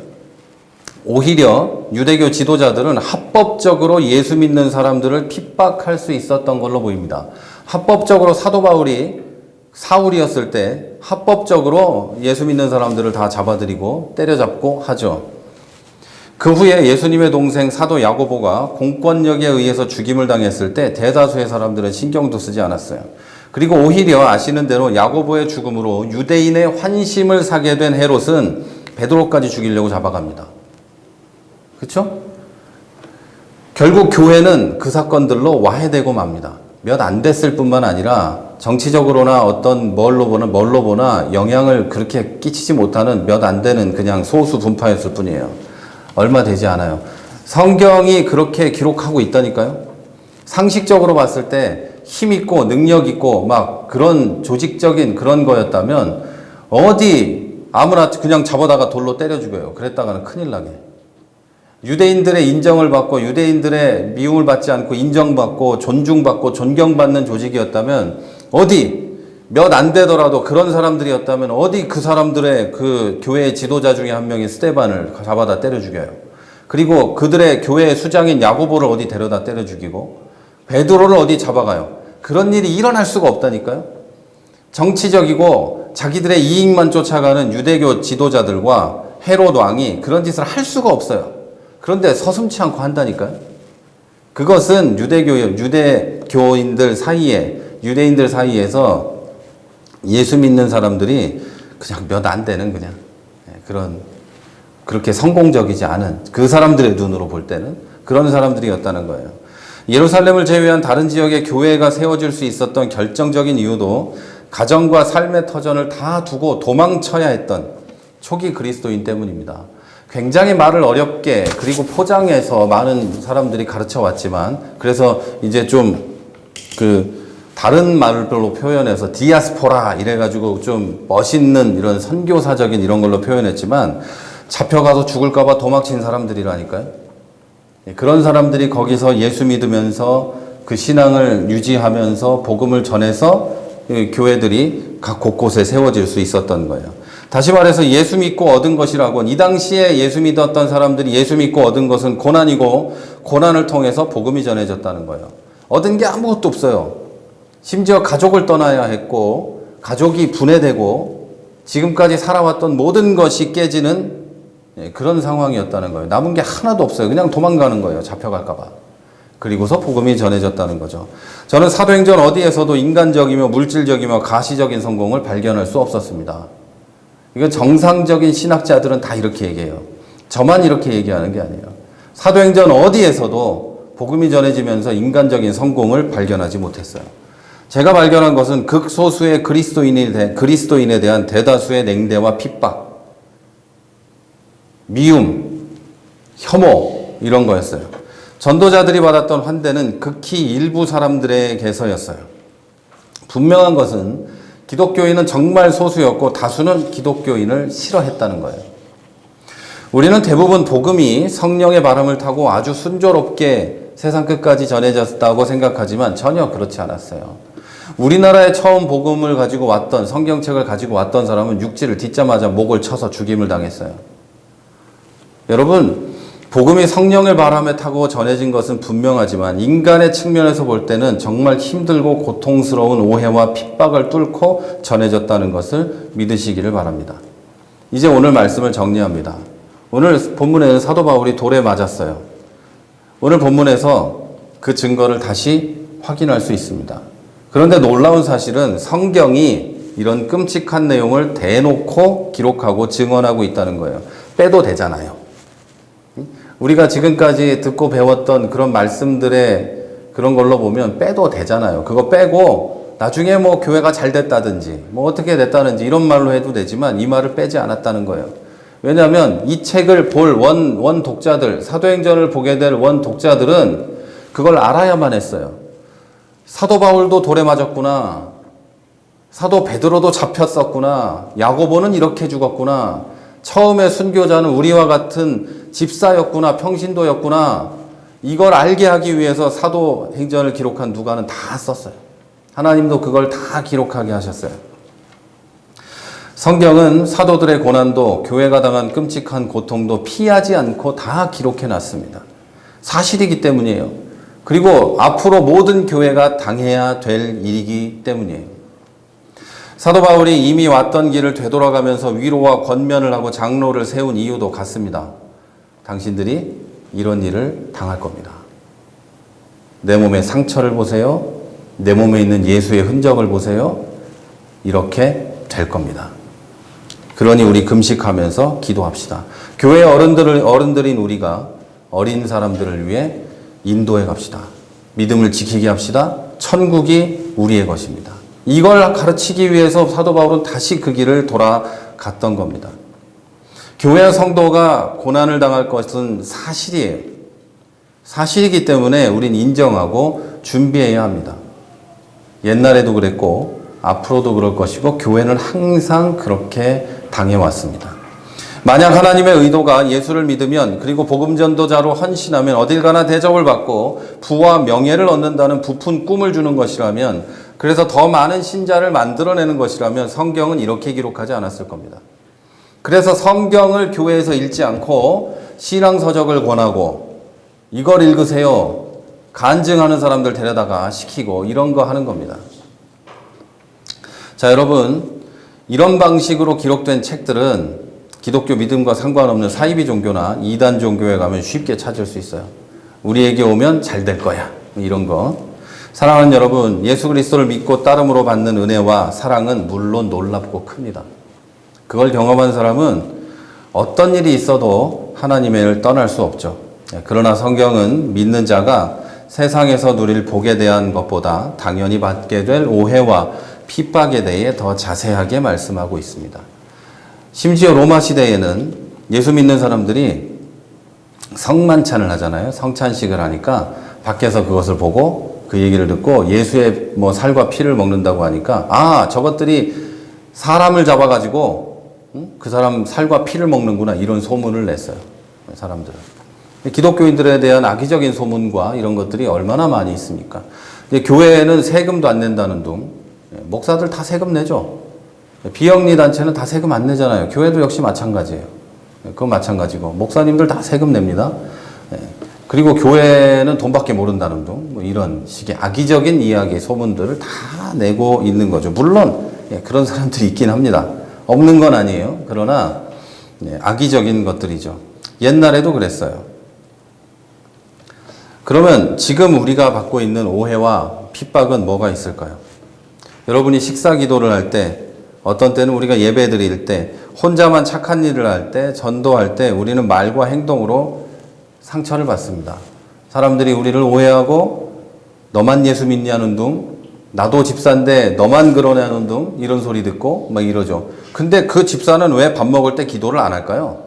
오히려 유대교 지도자들은 합법적으로 예수 믿는 사람들을 핍박할 수 있었던 걸로 보입니다. 합법적으로 사도 바울이 사울이었을 때 합법적으로 예수 믿는 사람들을 다 잡아들이고 때려잡고 하죠. 그 후에 예수님의 동생 사도 야고보가 공권력에 의해서 죽임을 당했을 때 대다수의 사람들은 신경도 쓰지 않았어요. 그리고 오히려 아시는 대로 야고보의 죽음으로 유대인의 환심을 사게 된 헤롯은 베드로까지 죽이려고 잡아갑니다. 그렇죠? 결국 교회는 그 사건들로 와해되고 맙니다. 몇 안 됐을 뿐만 아니라 정치적으로나 어떤 뭘로 보나 영향을 그렇게 끼치지 못하는 몇 안 되는 그냥 소수 분파였을 뿐이에요. 얼마 되지 않아요. 성경이 그렇게 기록하고 있다니까요. 상식적으로 봤을 때 힘 있고 능력 있고 그런 조직적인 그런 거였다면 어디 아무나 그냥 잡아다가 돌로 때려 죽여요. 그랬다가는 큰일 나게. 유대인들의 인정을 받고 유대인들의 미움을 받지 않고 인정받고 존중받고 존경받는 조직이었다면 어디 몇 안 되더라도 그런 사람들이었다면 어디 그 사람들의 그 교회의 지도자 중에 한 명이 스데반을 잡아다 때려 죽여요. 그리고 그들의 교회의 수장인 야고보를 어디 데려다 때려 죽이고 베드로를 어디 잡아가요. 그런 일이 일어날 수가 없다니까요. 정치적이고 자기들의 이익만 쫓아가는 유대교 지도자들과 헤롯 왕이 그런 짓을 할 수가 없어요. 그런데 서슴지 않고 한다니까요. 그것은 유대인들 사이에서 예수 믿는 사람들이 그냥 몇 안 되는 그렇게 성공적이지 않은 그 사람들의 눈으로 볼 때는 그런 사람들이었다는 거예요. 예루살렘을 제외한 다른 지역에 교회가 세워질 수 있었던 결정적인 이유도 가정과 삶의 터전을 다 두고 도망쳐야 했던 초기 그리스도인 때문입니다. 굉장히 말을 어렵게 그리고 포장해서 많은 사람들이 가르쳐 왔지만 그래서 이제 좀 다른 말로 표현해서 디아스포라 이래가지고 좀 멋있는 이런 선교사적인 이런 걸로 표현했지만 잡혀가서 죽을까봐 도망친 사람들이라니까요. 그런 사람들이 거기서 예수 믿으면서 그 신앙을 유지하면서 복음을 전해서 교회들이 각 곳곳에 세워질 수 있었던 거예요. 다시 말해서 예수 믿고 얻은 것이라곤 이 당시에 예수 믿었던 사람들이 예수 믿고 얻은 것은 고난이고 고난을 통해서 복음이 전해졌다는 거예요. 얻은 게 아무것도 없어요. 심지어 가족을 떠나야 했고 가족이 분해되고 지금까지 살아왔던 모든 것이 깨지는 그런 상황이었다는 거예요. 남은 게 하나도 없어요. 그냥 도망가는 거예요. 잡혀갈까 봐. 그리고서 복음이 전해졌다는 거죠. 저는 사도행전 어디에서도 인간적이며 물질적이며 가시적인 성공을 발견할 수 없었습니다. 이건 정상적인 신학자들은 다 이렇게 얘기해요. 저만 이렇게 얘기하는 게 아니에요. 사도행전 어디에서도 복음이 전해지면서 인간적인 성공을 발견하지 못했어요. 제가 발견한 것은 극소수의 그리스도인에 대한 대다수의 냉대와 핍박, 미움, 혐오 이런 거였어요. 전도자들이 받았던 환대는 극히 일부 사람들에게서였어요. 분명한 것은 기독교인은 정말 소수였고 다수는 기독교인을 싫어했다는 거예요. 우리는 대부분 복음이 성령의 바람을 타고 아주 순조롭게 세상 끝까지 전해졌다고 생각하지만 전혀 그렇지 않았어요. 우리나라에 처음 복음을 가지고 왔던, 성경책을 가지고 왔던 사람은 육지를 딛자마자 목을 쳐서 죽임을 당했어요. 여러분, 복음이 성령의 바람에 타고 전해진 것은 분명하지만 인간의 측면에서 볼 때는 정말 힘들고 고통스러운 오해와 핍박을 뚫고 전해졌다는 것을 믿으시기를 바랍니다. 이제 오늘 말씀을 정리합니다. 오늘 본문에는 사도 바울이 돌에 맞았어요. 오늘 본문에서 그 증거를 다시 확인할 수 있습니다. 그런데 놀라운 사실은 성경이 이런 끔찍한 내용을 대놓고 기록하고 증언하고 있다는 거예요. 빼도 되잖아요. 우리가 지금까지 듣고 배웠던 그런 말씀들의 그런 걸로 보면 빼도 되잖아요. 그거 빼고 나중에 뭐 교회가 잘 됐다든지 뭐 어떻게 됐다든지 이런 말로 해도 되지만 이 말을 빼지 않았다는 거예요. 왜냐하면 이 책을 볼 원 독자들, 사도행전을 보게 될 원 독자들은 그걸 알아야만 했어요. 사도 바울도 돌에 맞았구나. 사도 베드로도 잡혔었구나. 야고보는 이렇게 죽었구나. 처음에 순교자는 우리와 같은 집사였구나. 평신도였구나. 이걸 알게 하기 위해서 사도행전을 기록한 누가는 다 썼어요. 하나님도 그걸 다 기록하게 하셨어요. 성경은 사도들의 고난도 교회가 당한 끔찍한 고통도 피하지 않고 다 기록해 놨습니다. 사실이기 때문이에요. 그리고 앞으로 모든 교회가 당해야 될 일이기 때문이에요. 사도 바울이 이미 왔던 길을 되돌아가면서 위로와 권면을 하고 장로를 세운 이유도 같습니다. 당신들이 이런 일을 당할 겁니다. 내 몸의 상처를 보세요. 내 몸에 있는 예수의 흔적을 보세요. 이렇게 될 겁니다. 그러니 우리 금식하면서 기도합시다. 교회 어른들인 우리가 어린 사람들을 위해 인도해 갑시다. 믿음을 지키게 합시다. 천국이 우리의 것입니다. 이걸 가르치기 위해서 사도 바울은 다시 그 길을 돌아갔던 겁니다. 교회 성도가 고난을 당할 것은 사실이에요. 사실이기 때문에 우린 인정하고 준비해야 합니다. 옛날에도 그랬고 앞으로도 그럴 것이고 교회는 항상 그렇게 당해왔습니다. 만약 하나님의 의도가 예수를 믿으면 그리고 복음 전도자로 헌신하면 어딜 가나 대접을 받고 부와 명예를 얻는다는 부푼 꿈을 주는 것이라면, 그래서 더 많은 신자를 만들어내는 것이라면 성경은 이렇게 기록하지 않았을 겁니다. 그래서 성경을 교회에서 읽지 않고 신앙서적을 권하고 이걸 읽으세요. 간증하는 사람들 데려다가 시키고 이런 거 하는 겁니다. 자, 여러분, 이런 방식으로 기록된 책들은 기독교 믿음과 상관없는 사이비 종교나 이단 종교에 가면 쉽게 찾을 수 있어요. 우리에게 오면 잘 될 거야. 이런 거. 사랑하는 여러분, 예수 그리스도를 믿고 따름으로 받는 은혜와 사랑은 물론 놀랍고 큽니다. 그걸 경험한 사람은 어떤 일이 있어도 하나님의 일을 떠날 수 없죠. 그러나 성경은 믿는 자가 세상에서 누릴 복에 대한 것보다 당연히 받게 될 오해와 핍박에 대해 더 자세하게 말씀하고 있습니다. 심지어 로마 시대에는 예수 믿는 사람들이 성만찬을 하잖아요. 성찬식을 하니까 밖에서 그것을 보고 그 얘기를 듣고 예수의 뭐 살과 피를 먹는다고 하니까, 아, 저것들이 사람을 잡아가지고 그 사람 살과 피를 먹는구나, 이런 소문을 냈어요. 사람들은. 기독교인들에 대한 악의적인 소문과 이런 것들이 얼마나 많이 있습니까? 교회에는 세금도 안 낸다는 둥. 목사들 다 세금 내죠. 비영리 단체는 다 세금 안 내잖아요. 교회도 역시 마찬가지예요. 그건 마찬가지고 목사님들 다 세금 냅니다. 그리고 교회는 돈밖에 모른다는 둥, 뭐 이런 식의 악의적인 이야기, 소문들을 다 내고 있는 거죠. 물론 그런 사람들이 있긴 합니다. 없는 건 아니에요. 그러나 악의적인 것들이죠. 옛날에도 그랬어요. 그러면 지금 우리가 받고 있는 오해와 핍박은 뭐가 있을까요? 여러분이 식사 기도를 할 때, 어떤 때는 우리가 예배 드릴 때 혼자만 착한 일을 할 때, 전도할 때 우리는 말과 행동으로 상처를 받습니다. 사람들이 우리를 오해하고 너만 예수 믿냐는 둥, 나도 집사인데 너만 그러냐는 둥, 이런 소리 듣고 막 이러죠. 근데 그 집사는 왜 밥 먹을 때 기도를 안 할까요?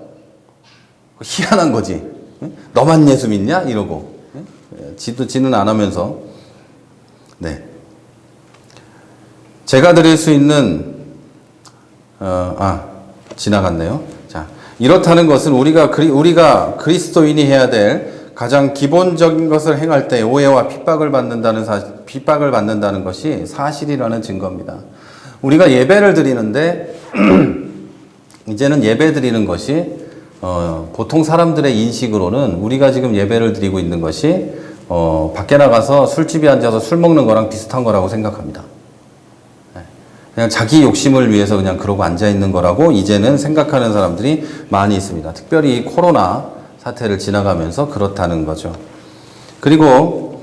희한한 거지. 너만 예수 믿냐? 이러고. 지는 안 하면서. 네. 제가 드릴 수 있는, 지나갔네요. 자, 이렇다는 것은 우리가 그리스도인이 해야 될 가장 기본적인 것을 행할 때 오해와 핍박을 받는다는 것이 사실이라는 증거입니다. 우리가 예배를 드리는데, 이제는 예배 드리는 것이 보통 사람들의 인식으로는 우리가 지금 예배를 드리고 있는 것이 밖에 나가서 술집에 앉아서 술 먹는 거랑 비슷한 거라고 생각합니다. 그냥 자기 욕심을 위해서 그냥 그러고 앉아 있는 거라고 이제는 생각하는 사람들이 많이 있습니다. 특별히 코로나 사태를 지나가면서 그렇다는 거죠. 그리고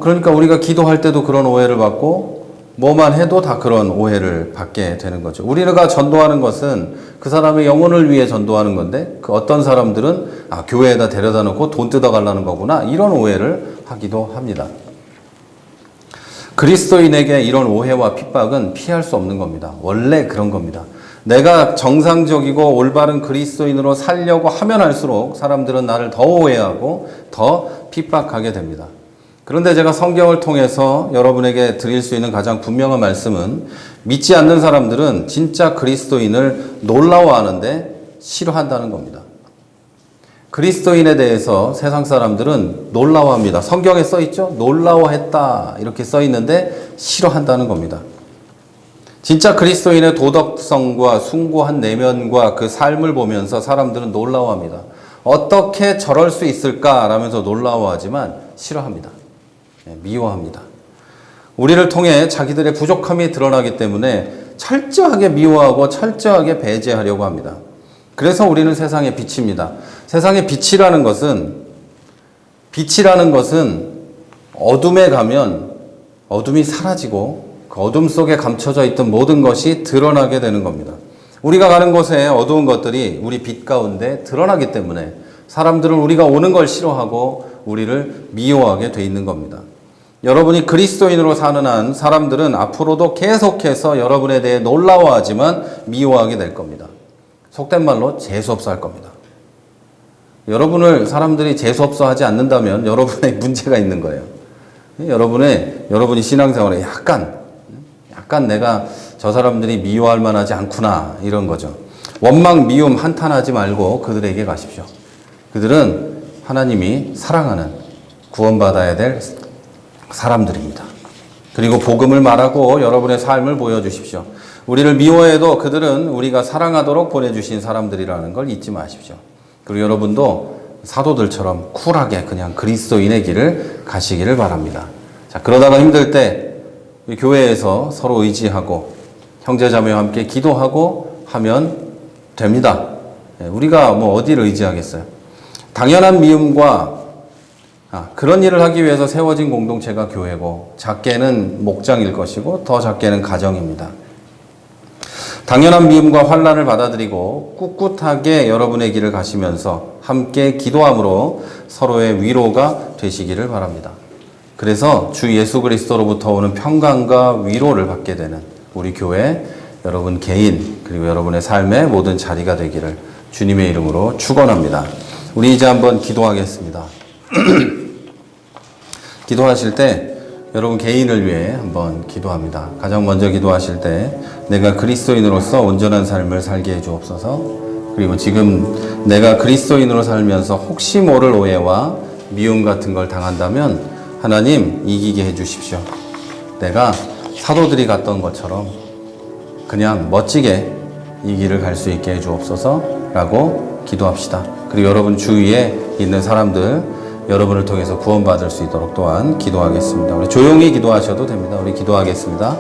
그러니까 우리가 기도할 때도 그런 오해를 받고 뭐만 해도 다 그런 오해를 받게 되는 거죠. 우리가 전도하는 것은 그 사람의 영혼을 위해 전도하는 건데 그 어떤 사람들은 교회에다 데려다 놓고 돈 뜯어가려는 거구나 이런 오해를 하기도 합니다. 그리스도인에게 이런 오해와 핍박은 피할 수 없는 겁니다. 원래 그런 겁니다. 내가 정상적이고 올바른 그리스도인으로 살려고 하면 할수록 사람들은 나를 더 오해하고 더 핍박하게 됩니다. 그런데 제가 성경을 통해서 여러분에게 드릴 수 있는 가장 분명한 말씀은 믿지 않는 사람들은 진짜 그리스도인을 놀라워하는데 싫어한다는 겁니다. 그리스도인에 대해서 세상 사람들은 놀라워합니다. 성경에 써 있죠? 놀라워했다 이렇게 써 있는데 싫어한다는 겁니다. 진짜 그리스도인의 도덕성과 숭고한 내면과 그 삶을 보면서 사람들은 놀라워합니다. 어떻게 저럴 수 있을까라면서 놀라워하지만 싫어합니다. 미워합니다. 우리를 통해 자기들의 부족함이 드러나기 때문에 철저하게 미워하고 철저하게 배제하려고 합니다. 그래서 우리는 세상의 빛입니다. 세상의 빛이라는 것은 어둠에 가면 어둠이 사라지고 그 어둠 속에 감춰져 있던 모든 것이 드러나게 되는 겁니다. 우리가 가는 곳에 어두운 것들이 우리 빛 가운데 드러나기 때문에 사람들은 우리가 오는 걸 싫어하고 우리를 미워하게 돼 있는 겁니다. 여러분이 그리스도인으로 사는 한 사람들은 앞으로도 계속해서 여러분에 대해 놀라워하지만 미워하게 될 겁니다. 속된 말로 재수없어 할 겁니다. 여러분을 사람들이 재수없어 하지 않는다면 여러분의 문제가 있는 거예요. 여러분이 신앙생활에 약간 내가 저 사람들이 미워할 만하지 않구나 이런 거죠. 원망, 미움, 한탄하지 말고 그들에게 가십시오. 그들은 하나님이 사랑하는 구원받아야 될 사람들입니다. 그리고 복음을 말하고 여러분의 삶을 보여주십시오. 우리를 미워해도 그들은 우리가 사랑하도록 보내주신 사람들이라는 걸 잊지 마십시오. 그리고 여러분도 사도들처럼 쿨하게 그냥 그리스도인의 길을 가시기를 바랍니다. 자, 그러다가 힘들 때 교회에서 서로 의지하고 형제자매와 함께 기도하고 하면 됩니다. 우리가 어디를 의지하겠어요? 당연한 미움과 그런 일을 하기 위해서 세워진 공동체가 교회고 작게는 목장일 것이고 더 작게는 가정입니다. 당연한 미움과 환난을 받아들이고 꿋꿋하게 여러분의 길을 가시면서 함께 기도함으로 서로의 위로가 되시기를 바랍니다. 그래서 주 예수 그리스도로부터 오는 평강과 위로를 받게 되는 우리 교회, 여러분 개인 그리고 여러분의 삶의 모든 자리가 되기를 주님의 이름으로 축원합니다. 우리 이제 한번 기도하겠습니다. 기도하실 때 여러분 개인을 위해 한번 기도합니다. 가장 먼저 기도하실 때 내가 그리스도인으로서 온전한 삶을 살게 해주옵소서. 그리고 지금 내가 그리스도인으로 살면서 혹시 모를 오해와 미움 같은 걸 당한다면 하나님 이기게 해주십시오. 내가 사도들이 갔던 것처럼 그냥 멋지게 이 길을 갈 수 있게 해주옵소서 라고 기도합시다. 그리고 여러분 주위에 있는 사람들 여러분을 통해서 구원받을 수 있도록 또한 기도하겠습니다. 우리 조용히 기도하셔도 됩니다. 우리 기도하겠습니다.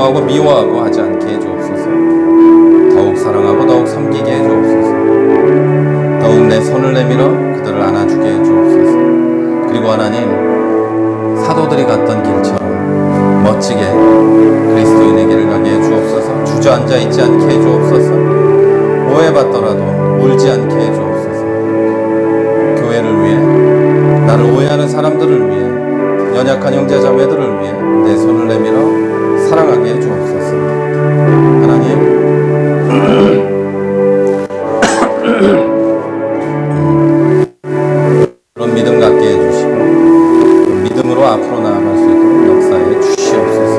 미워하고 하지 않게 해주옵소서. 더욱 사랑하고 더욱 섬기게 해주옵소서. 더욱 내 손을 내밀어 그들을 안아주게 해주옵소서. 그리고 하나님, 사도들이 갔던 길처럼 멋지게 그리스도인의 길을 가게 해주옵소서. 주저앉아 있지 않게 해주옵소서. 오해받더라도 울지 않게 해주옵소서. 교회를 위해, 나를 오해하는 사람들을 위해, 연약한 형제 자매들을 위해 내 손을 내밀어 사랑하게 해주옵소서. 하나님, 그런 믿음 갖게 해주시고 믿음으로 앞으로 나아갈 수 있도록 역사해 주시옵소서.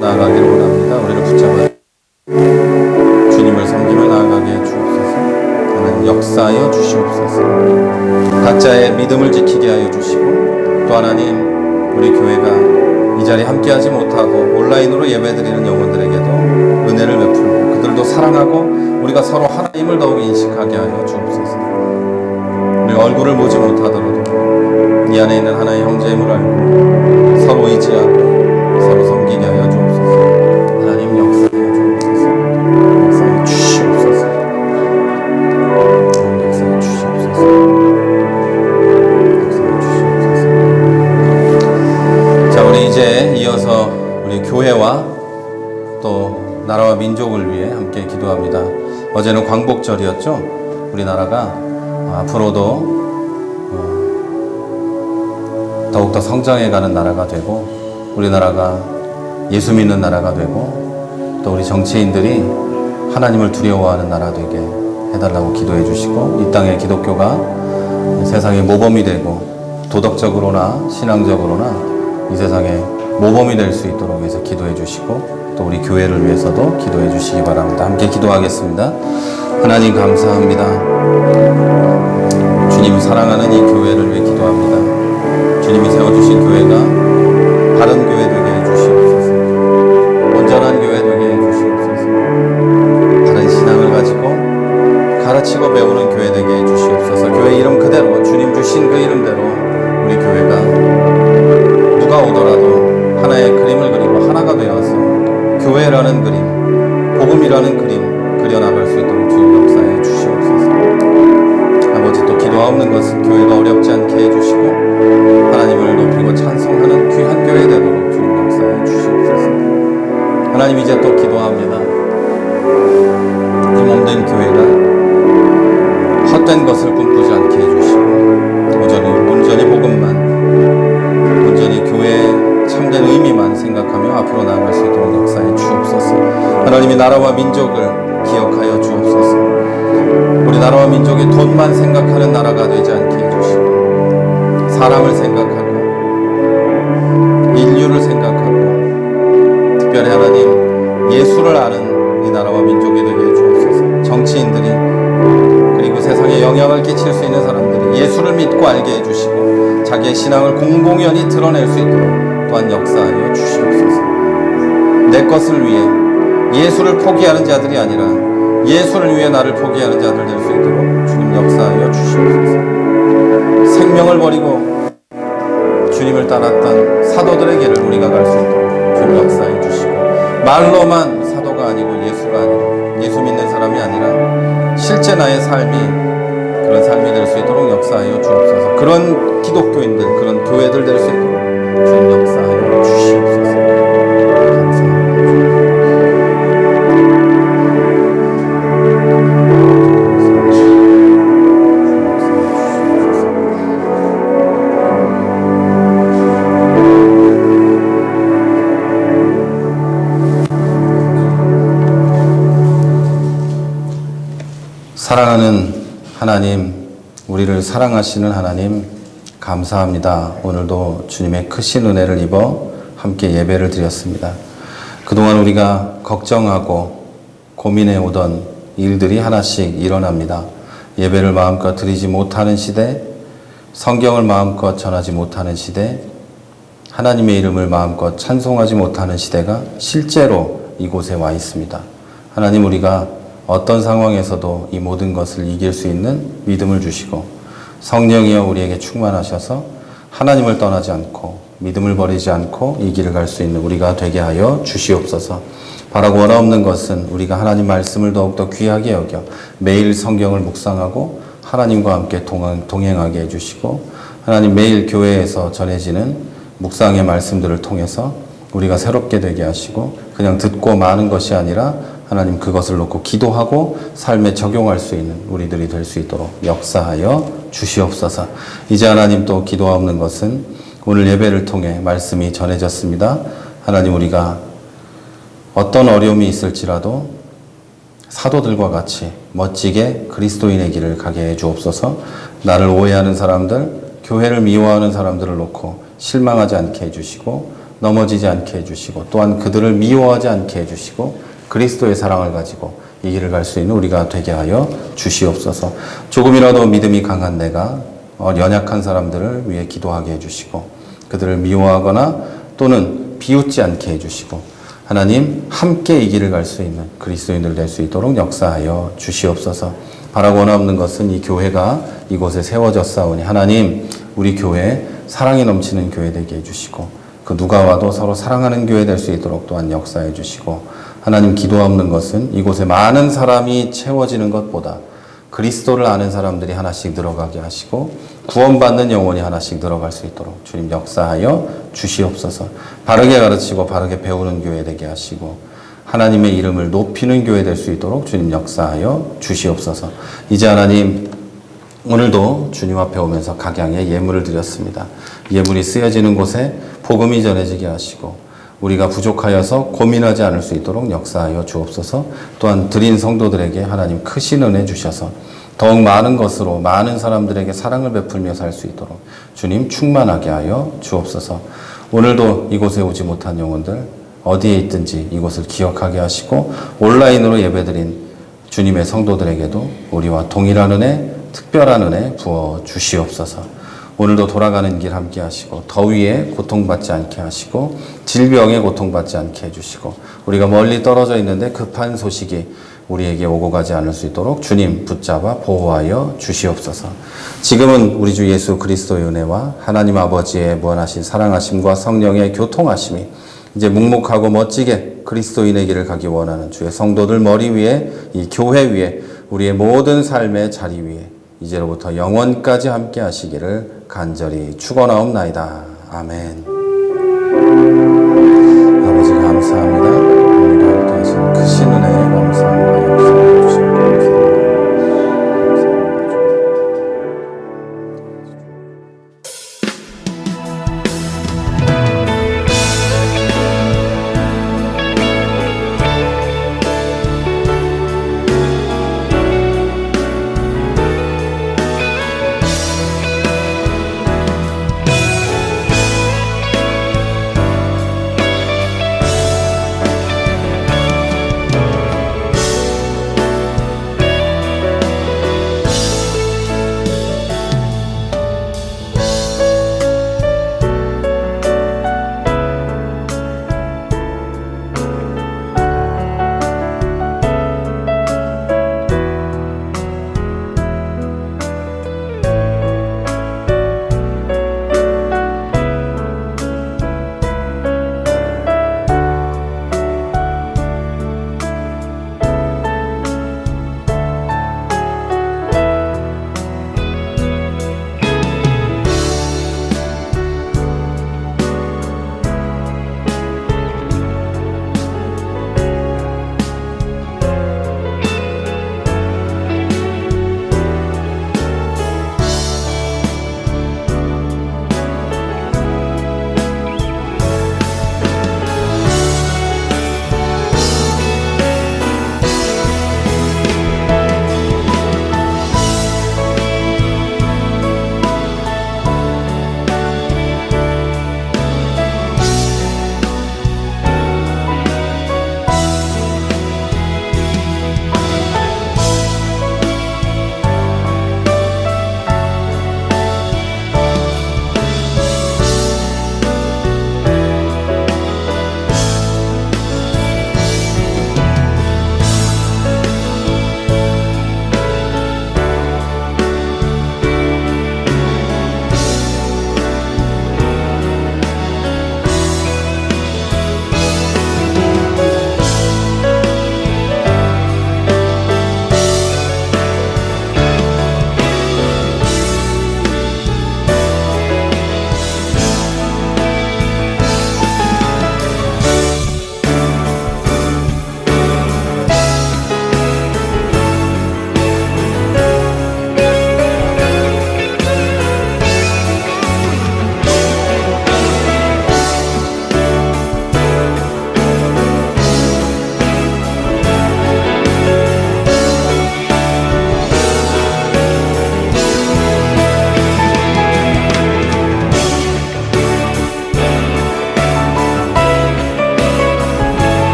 나아가기를 원합니다. 우리를 붙잡아 주님을 섬기며 나아가게 해주옵소서. 하나님, 역사하여 주시옵소서. 각자의 믿음을 지키게 하여 주시고, 또 하나님, 우리 교회가 이 자리에 함께하지 못하고 온라인으로 예배드리는 영혼들에게도 은혜를 베풀고 그들도 사랑하고 우리가 서로 하나님을 더욱 인식하게 하여 주옵소서. 우리 얼굴을 보지 못하더라도 이 안에 있는 하나의 형제임을 알고 서로 의지하고 서로 섬기게 하여 주옵소서. 하나님, 역사하여 주옵소서. 역사해 주시옵소서. 역사해 주시옵소서. 역사해 주시옵소서. 자, 우리 이제 이어서 우리 교회와 또 나라와 민족을 위해 함께 기도합니다. 어제는 광복절이었죠. 우리나라가 앞으로도 더욱더 성장해가는 나라가 되고, 우리나라가 예수 믿는 나라가 되고, 또 우리 정치인들이 하나님을 두려워하는 나라 되게 해달라고 기도해 주시고, 이 땅의 기독교가 세상의 모범이 되고 도덕적으로나 신앙적으로나 이 세상의 모범이 될 수 있도록 해서 기도해 주시고, 또 우리 교회를 위해서도 기도해 주시기 바랍니다. 함께 기도하겠습니다. 하나님, 감사합니다. 주님 사랑하는 이 교회를 위해 기도합니다. 주님이 세워주신 교회가 바른 교회 되게 해주시옵소서. 온전한 교회 되게 해주시옵소서. 바른 신앙을 가지고 가르치고 배우는 교회 되게 해주시옵소서. 교회 이름 그대로, 주님 주신 그 이름대로 우리 교회가 누가 오더라도 하나의 그림을 그리고 하나가 되어서 교회라는 그림, 복음이라는 그림 그려나갈 수 있도록 주님 역사해 주시옵소서. 아버지, 또 기도하옵는 것은 교회가 어렵지 않게 해주시고 하나님을 높이고 찬송하는 귀한 교회 되도록 주님 역사해 주시옵소서. 하나님, 이제 또 기도합니다. 이 몸된 교회가 헛된 것을 꿈꾸지 않게 해주시고 온전히 복음만, 온전히 교회의 참된 의미만 생각하며 앞으로 나아갈 수 있도록 역사해 주옵소서. 하나님이 나라와 민족을 기억하여 주옵소서. 우리 나라와 민족이 돈만 생각하는 나라가 되지 않게 해주시고, 사람을 생각하고 인류를 생각하고 특별히 하나님, 예수를 아는 이 나라와 민족이 되게 해주옵소서. 정치인들이, 그리고 세상에 영향을 끼칠 수 있는 사람들이 예수를 믿고 알게 해주시고 자기의 신앙을 공공연히 드러낼 수 있도록 또한 역사하여 주시옵소서. 내 것을 위해 예수를 포기하는 자들이 아니라 예수를 위해 나를 포기하는 자들 될 수 있도록 주님 역사하여 주시옵소서. 생명을 버리고 주님을 따랐던 사도들의 길을 우리가 갈 수 있도록 주님 역사해 주시고, 말로만 사도가 아니고 예수가 아니라, 예수 믿는 사람이 아니라 실제 나의 삶이 그런 삶이 될 수 있도록 역사하여 주옵소서. 그런 기독교인들, 그런 교회들 될 수 있도록 주님 역사하여 주시옵소서. 사랑하는 하나님, 우리를 사랑하시는 하나님, 감사합니다. 오늘도 주님의 크신 은혜를 입어 함께 예배를 드렸습니다. 그동안 우리가 걱정하고 고민해 오던 일들이 하나씩 일어납니다. 예배를 마음껏 드리지 못하는 시대, 성경을 마음껏 전하지 못하는 시대, 하나님의 이름을 마음껏 찬송하지 못하는 시대가 실제로 이곳에 와 있습니다. 하나님, 우리가 어떤 상황에서도 이 모든 것을 이길 수 있는 믿음을 주시고 성령이여 우리에게 충만하셔서 하나님을 떠나지 않고 믿음을 버리지 않고 이 길을 갈 수 있는 우리가 되게 하여 주시옵소서. 바라고 원하옵는 것은 우리가 하나님 말씀을 더욱더 귀하게 여겨 매일 성경을 묵상하고 하나님과 함께 동행하게 해주시고, 하나님 매일 교회에서 전해지는 묵상의 말씀들을 통해서 우리가 새롭게 되게 하시고, 그냥 듣고 마는 것이 아니라 하나님 그것을 놓고 기도하고 삶에 적용할 수 있는 우리들이 될 수 있도록 역사하여 주시옵소서. 이제 하나님 또 기도하옵는 것은 오늘 예배를 통해 말씀이 전해졌습니다. 하나님, 우리가 어떤 어려움이 있을지라도 사도들과 같이 멋지게 그리스도인의 길을 가게 해 주옵소서. 나를 오해하는 사람들, 교회를 미워하는 사람들을 놓고 실망하지 않게 해주시고, 넘어지지 않게 해주시고, 또한 그들을 미워하지 않게 해주시고, 그리스도의 사랑을 가지고 이 길을 갈 수 있는 우리가 되게 하여 주시옵소서. 조금이라도 믿음이 강한 내가 연약한 사람들을 위해 기도하게 해주시고, 그들을 미워하거나 또는 비웃지 않게 해주시고, 하나님 함께 이 길을 갈 수 있는 그리스도인들 될 수 있도록 역사하여 주시옵소서. 바라고 원하옵는 것은 이 교회가 이곳에 세워졌사오니 하나님, 우리 교회 사랑이 넘치는 교회 되게 해주시고, 그 누가 와도 서로 사랑하는 교회 될 수 있도록 또한 역사해 주시고, 하나님 기도하옵는 것은 이곳에 많은 사람이 채워지는 것보다 그리스도를 아는 사람들이 하나씩 늘어가게 하시고, 구원받는 영혼이 하나씩 늘어갈 수 있도록 주님 역사하여 주시옵소서. 바르게 가르치고 바르게 배우는 교회 되게 하시고, 하나님의 이름을 높이는 교회 될 수 있도록 주님 역사하여 주시옵소서. 이제 하나님, 오늘도 주님 앞에 오면서 각양의 예물을 드렸습니다. 예물이 쓰여지는 곳에 복음이 전해지게 하시고, 우리가 부족하여서 고민하지 않을 수 있도록 역사하여 주옵소서. 또한 드린 성도들에게 하나님 크신 은혜 주셔서 더욱 많은 것으로 많은 사람들에게 사랑을 베풀며 살 수 있도록 주님 충만하게 하여 주옵소서. 오늘도 이곳에 오지 못한 영혼들 어디에 있든지 이곳을 기억하게 하시고, 온라인으로 예배드린 주님의 성도들에게도 우리와 동일한 은혜, 특별한 은혜 부어 주시옵소서. 오늘도 돌아가는 길 함께 하시고, 더위에 고통받지 않게 하시고, 질병에 고통받지 않게 해주시고, 우리가 멀리 떨어져 있는데 급한 소식이 우리에게 오고 가지 않을 수 있도록 주님 붙잡아 보호하여 주시옵소서. 지금은 우리 주 예수 그리스도의 은혜와 하나님 아버지의 무한하신 사랑하심과 성령의 교통하심이 이제 묵묵하고 멋지게 그리스도인의 길을 가기 원하는 주의 성도들 머리 위에, 이 교회 위에, 우리의 모든 삶의 자리 위에 이제로부터 영원까지 함께 하시기를 간절히 축원하옵나이다. 아멘.